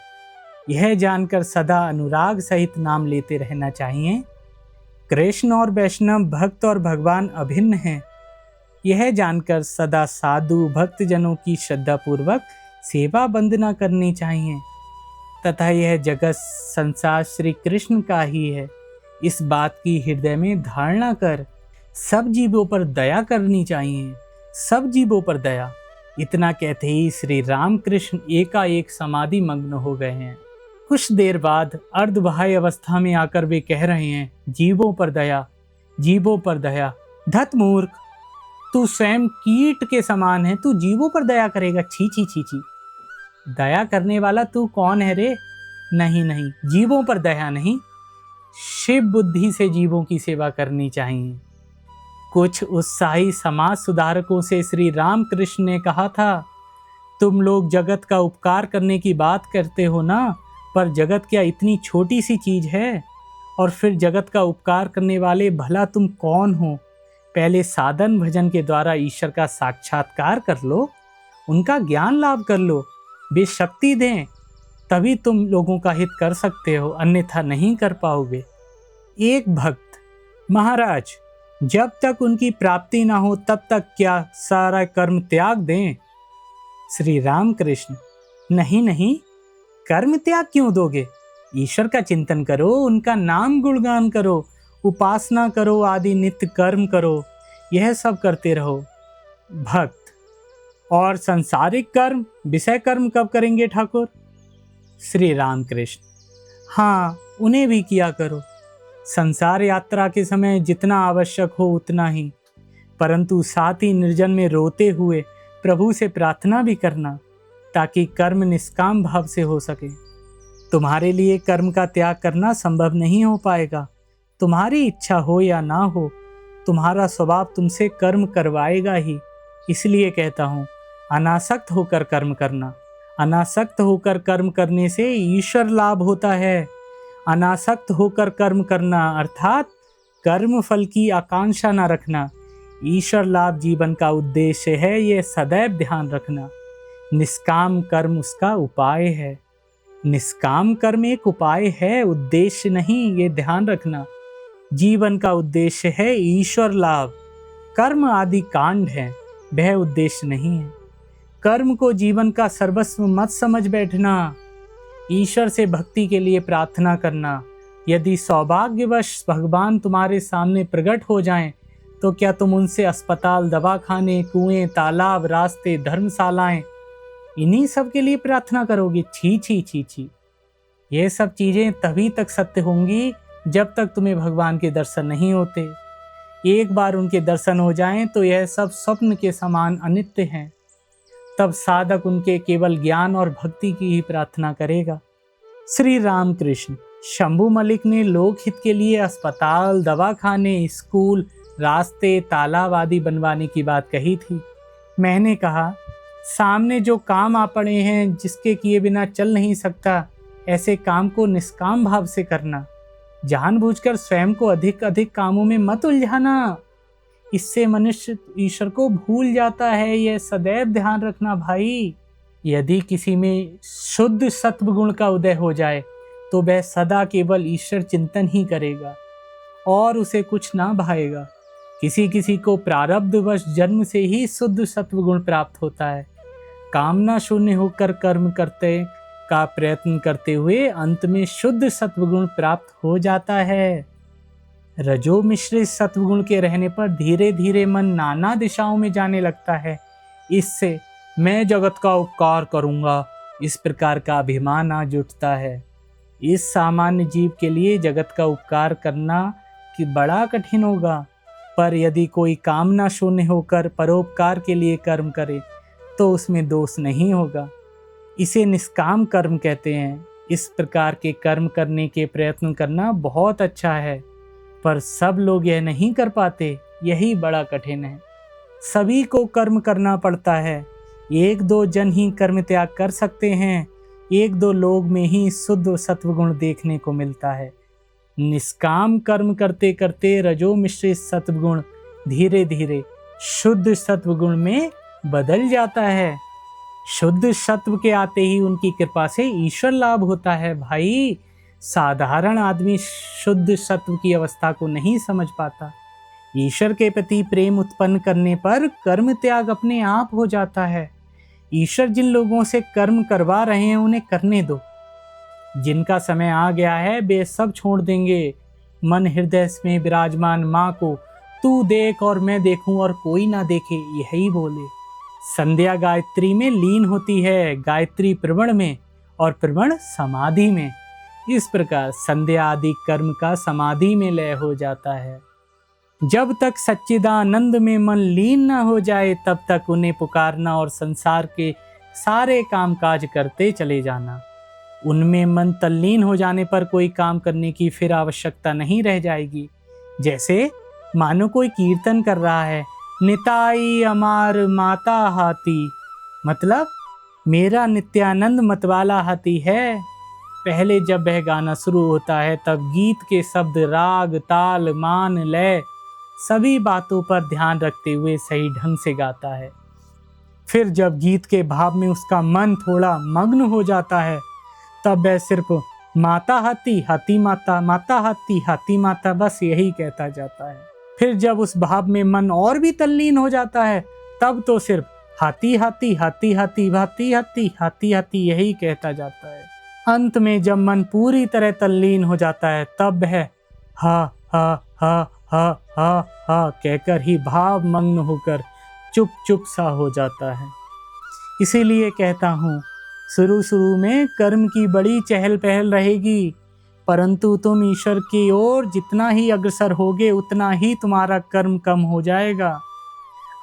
यह जानकर सदा अनुराग सहित नाम लेते रहना चाहिए। कृष्ण और वैष्णव, भक्त और भगवान अभिन्न हैं। यह जानकर सदा साधु भक्तजनों की श्रद्धापूर्वक सेवा वंदना करनी चाहिए तथा यह जगत संसार श्री कृष्ण का ही है, इस बात की हृदय में धारणा कर सब जीवों पर दया करनी चाहिए। सब जीवों पर दया। इतना कहते ही श्री रामकृष्ण एकाएक समाधि मग्न हो गए हैं। कुछ देर बाद अर्धबाह्य अवस्था में आकर वे कह रहे हैं, जीवों पर दया, जीवों पर दया। धत मूर्ख, तू स्वयं कीट के समान है, तू जीवों पर दया करेगा? छी छी छी छी। दया करने वाला तू कौन है रे? नहीं नहीं, जीवों पर दया नहीं, शिव बुद्धि से जीवों की सेवा करनी चाहिए। कुछ उत्साही समाज सुधारकों से श्री रामकृष्ण ने कहा था, तुम लोग जगत का उपकार करने की बात करते हो ना, पर जगत क्या इतनी छोटी सी चीज है? और फिर जगत का उपकार करने वाले भला तुम कौन हो? पहले साधन भजन के द्वारा ईश्वर का साक्षात्कार कर लो, उनका ज्ञान लाभ कर लो, वे शक्ति दें, तभी तुम लोगों का हित कर सकते हो, अन्यथा नहीं कर पाओगे। एक भक्त, महाराज, जब तक उनकी प्राप्ति ना हो तब तक क्या सारा कर्म त्याग दें? श्री रामकृष्ण, नहीं नहीं, कर्म त्याग क्यों दोगे? ईश्वर का चिंतन करो, उनका नाम गुणगान करो, उपासना करो, आदि नित्य कर्म करो, यह सब करते रहो। भक्त, और सांसारिक कर्म, विषय कर्म कब करेंगे ठाकुर? श्री रामकृष्ण, हाँ, उन्हें भी किया करो। संसार यात्रा के समय जितना आवश्यक हो उतना ही, परंतु साथ ही निर्जन में रोते हुए प्रभु से प्रार्थना भी करना, ताकि कर्म निष्काम भाव से हो सके। तुम्हारे लिए कर्म का त्याग करना संभव नहीं हो पाएगा। तुम्हारी इच्छा हो या ना हो, तुम्हारा स्वभाव तुमसे कर्म करवाएगा ही। इसलिए कहता हूँ, अनासक्त होकर कर्म करना। अनासक्त होकर कर्म करने से ईश्वर लाभ होता है। अनासक्त होकर कर्म करना अर्थात कर्म फल की आकांक्षा न रखना। ईश्वर लाभ जीवन का उद्देश्य है, ये सदैव ध्यान रखना। निष्काम कर्म उसका उपाय है। निष्काम कर्म एक उपाय है, उद्देश्य नहीं, ये ध्यान रखना। जीवन का उद्देश्य है ईश्वर लाभ। कर्म आदि कांड है, वह उद्देश्य नहीं है। कर्म को जीवन का सर्वस्व मत समझ बैठना। ईश्वर से भक्ति के लिए प्रार्थना करना। यदि सौभाग्यवश भगवान तुम्हारे सामने प्रकट हो जाएं, तो क्या तुम उनसे अस्पताल, दवाखाने, कुएं, तालाब, रास्ते, धर्मशालाएं, इन्हीं सब के लिए प्रार्थना करोगे? छी छी छी छी। ये सब चीजें तभी तक सत्य होंगी जब तक तुम्हें भगवान के दर्शन नहीं होते। एक बार उनके दर्शन हो जाएं तो यह सब स्वप्न के समान अनित्य हैं। तब साधक उनके केवल ज्ञान और भक्ति की ही प्रार्थना करेगा। श्री रामकृष्ण, शंभू मलिक ने लोकहित के लिए अस्पताल, दवाखाने, स्कूल, रास्ते, तालाब आदि बनवाने की बात कही थी। मैंने कहा, सामने जो काम आ पड़े हैं, जिसके किए बिना चल नहीं सकता, ऐसे काम को निष्काम भाव से करना। जानबूझकर स्वयं को अधिक अधिक कामों में मत उलझाना। इससे मनुष्य ईश्वर को भूल जाता है, यह सदैव ध्यान रखना भाई। यदि किसी में शुद्ध सत्व गुण का उदय हो जाए तो वह सदा केवल ईश्वर चिंतन ही करेगा और उसे कुछ ना भाएगा। किसी किसी को प्रारब्धवश जन्म से ही शुद्ध सत्व गुण प्राप्त होता है। कामना शून्य होकर कर्म करते का प्रयत्न करते हुए अंत में शुद्ध सत्वगुण प्राप्त हो जाता है। रजो मिश्रित सत्वगुण के रहने पर धीरे धीरे मन नाना दिशाओं में जाने लगता है। इससे मैं जगत का उपकार करूंगा, इस प्रकार का अभिमान आ जुटता है। इस सामान्य जीव के लिए जगत का उपकार करना कि बड़ा कठिन होगा, पर यदि कोई कामना शून्य होकर परोपकार के लिए कर्म करे तो उसमें दोष नहीं होगा। इसे निष्काम कर्म कहते हैं। इस प्रकार के कर्म करने के प्रयत्न करना बहुत अच्छा है, पर सब लोग यह नहीं कर पाते, यही बड़ा कठिन है। सभी को कर्म करना पड़ता है। 1-2 जन ही कर्म त्याग कर सकते हैं। 1-2 लोग में ही शुद्ध सत्वगुण देखने को मिलता है। निष्काम कर्म करते करते रजो मिश्रित सत्वगुण धीरे धीरे शुद्ध सत्वगुण में बदल जाता है। शुद्ध सत्व के आते ही उनकी कृपा से ईश्वर लाभ होता है। भाई, साधारण आदमी शुद्ध सत्व की अवस्था को नहीं समझ पाता। ईश्वर के प्रति प्रेम उत्पन्न करने पर कर्म त्याग अपने आप हो जाता है। ईश्वर जिन लोगों से कर्म करवा रहे हैं उन्हें करने दो। जिनका समय आ गया है वे सब छोड़ देंगे। मन हृदय में विराजमान माँ को तू देख और मैं देखूं और कोई ना देखे, यही बोले। संध्या गायत्री में लीन होती है, गायत्री प्रवण में और प्रवण समाधि में। इस प्रकार संध्या आदि कर्म का समाधि में लय हो जाता है। जब तक सच्चिदानंद में मन लीन न हो जाए तब तक उन्हें पुकारना और संसार के सारे काम काज करते चले जाना। उनमें मन तल्लीन हो जाने पर कोई काम करने की फिर आवश्यकता नहीं रह जाएगी। जैसे मानो कोई कीर्तन कर रहा है, निताई अमार माता हाथी, मतलब मेरा नित्यानंद मतवाला हाथी है। पहले जब वह गाना शुरू होता है तब गीत के शब्द, राग, ताल, मान, लय सभी बातों पर ध्यान रखते हुए सही ढंग से गाता है। फिर जब गीत के भाव में उसका मन थोड़ा मग्न हो जाता है तब वह सिर्फ माता हाथी, हाथी माता, माता हाथी, हाथी माता, बस यही कहता जाता है। फिर जब उस भाव में मन और भी तल्लीन हो जाता है तब तो सिर्फ हाथी हाथी, हाथी हाथी, हाथी हाथी, हाथी हाथी यही कहता जाता है। अंत में जब मन पूरी तरह तल्लीन हो जाता है तब वह हा हा हा हा हा हा कहकर ही भाव मग्न होकर चुप चुप सा हो जाता है। इसीलिए कहता हूँ, शुरू में कर्म की बड़ी चहल पहल रहेगी, परंतु तुम ईश्वर की ओर जितना ही अग्रसर होगे उतना ही तुम्हारा कर्म कम हो जाएगा।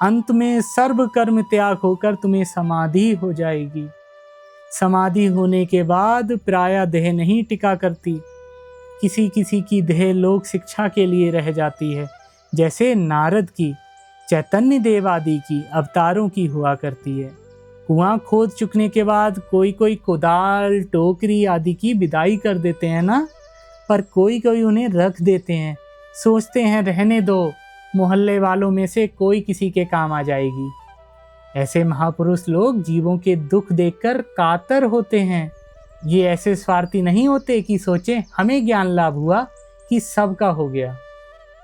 अंत में सर्व कर्म त्याग होकर तुम्हें समाधि हो जाएगी। समाधि होने के बाद प्रायः देह नहीं टिका करती। किसी किसी की देह लोक शिक्षा के लिए रह जाती है, जैसे नारद की, चैतन्य देव आदि की अवतारों की हुआ करती है। कुआं खोद चुकने के बाद कोई कोई कुदाल, टोकरी आदि की विदाई कर देते हैं ना, पर कोई कोई उन्हें रख देते हैं। सोचते हैं रहने दो, मोहल्ले वालों में से कोई किसी के काम आ जाएगी। ऐसे महापुरुष लोग जीवों के दुख देखकर कातर होते हैं। ये ऐसे स्वार्थी नहीं होते कि सोचें हमें ज्ञान लाभ हुआ कि सबका हो गया।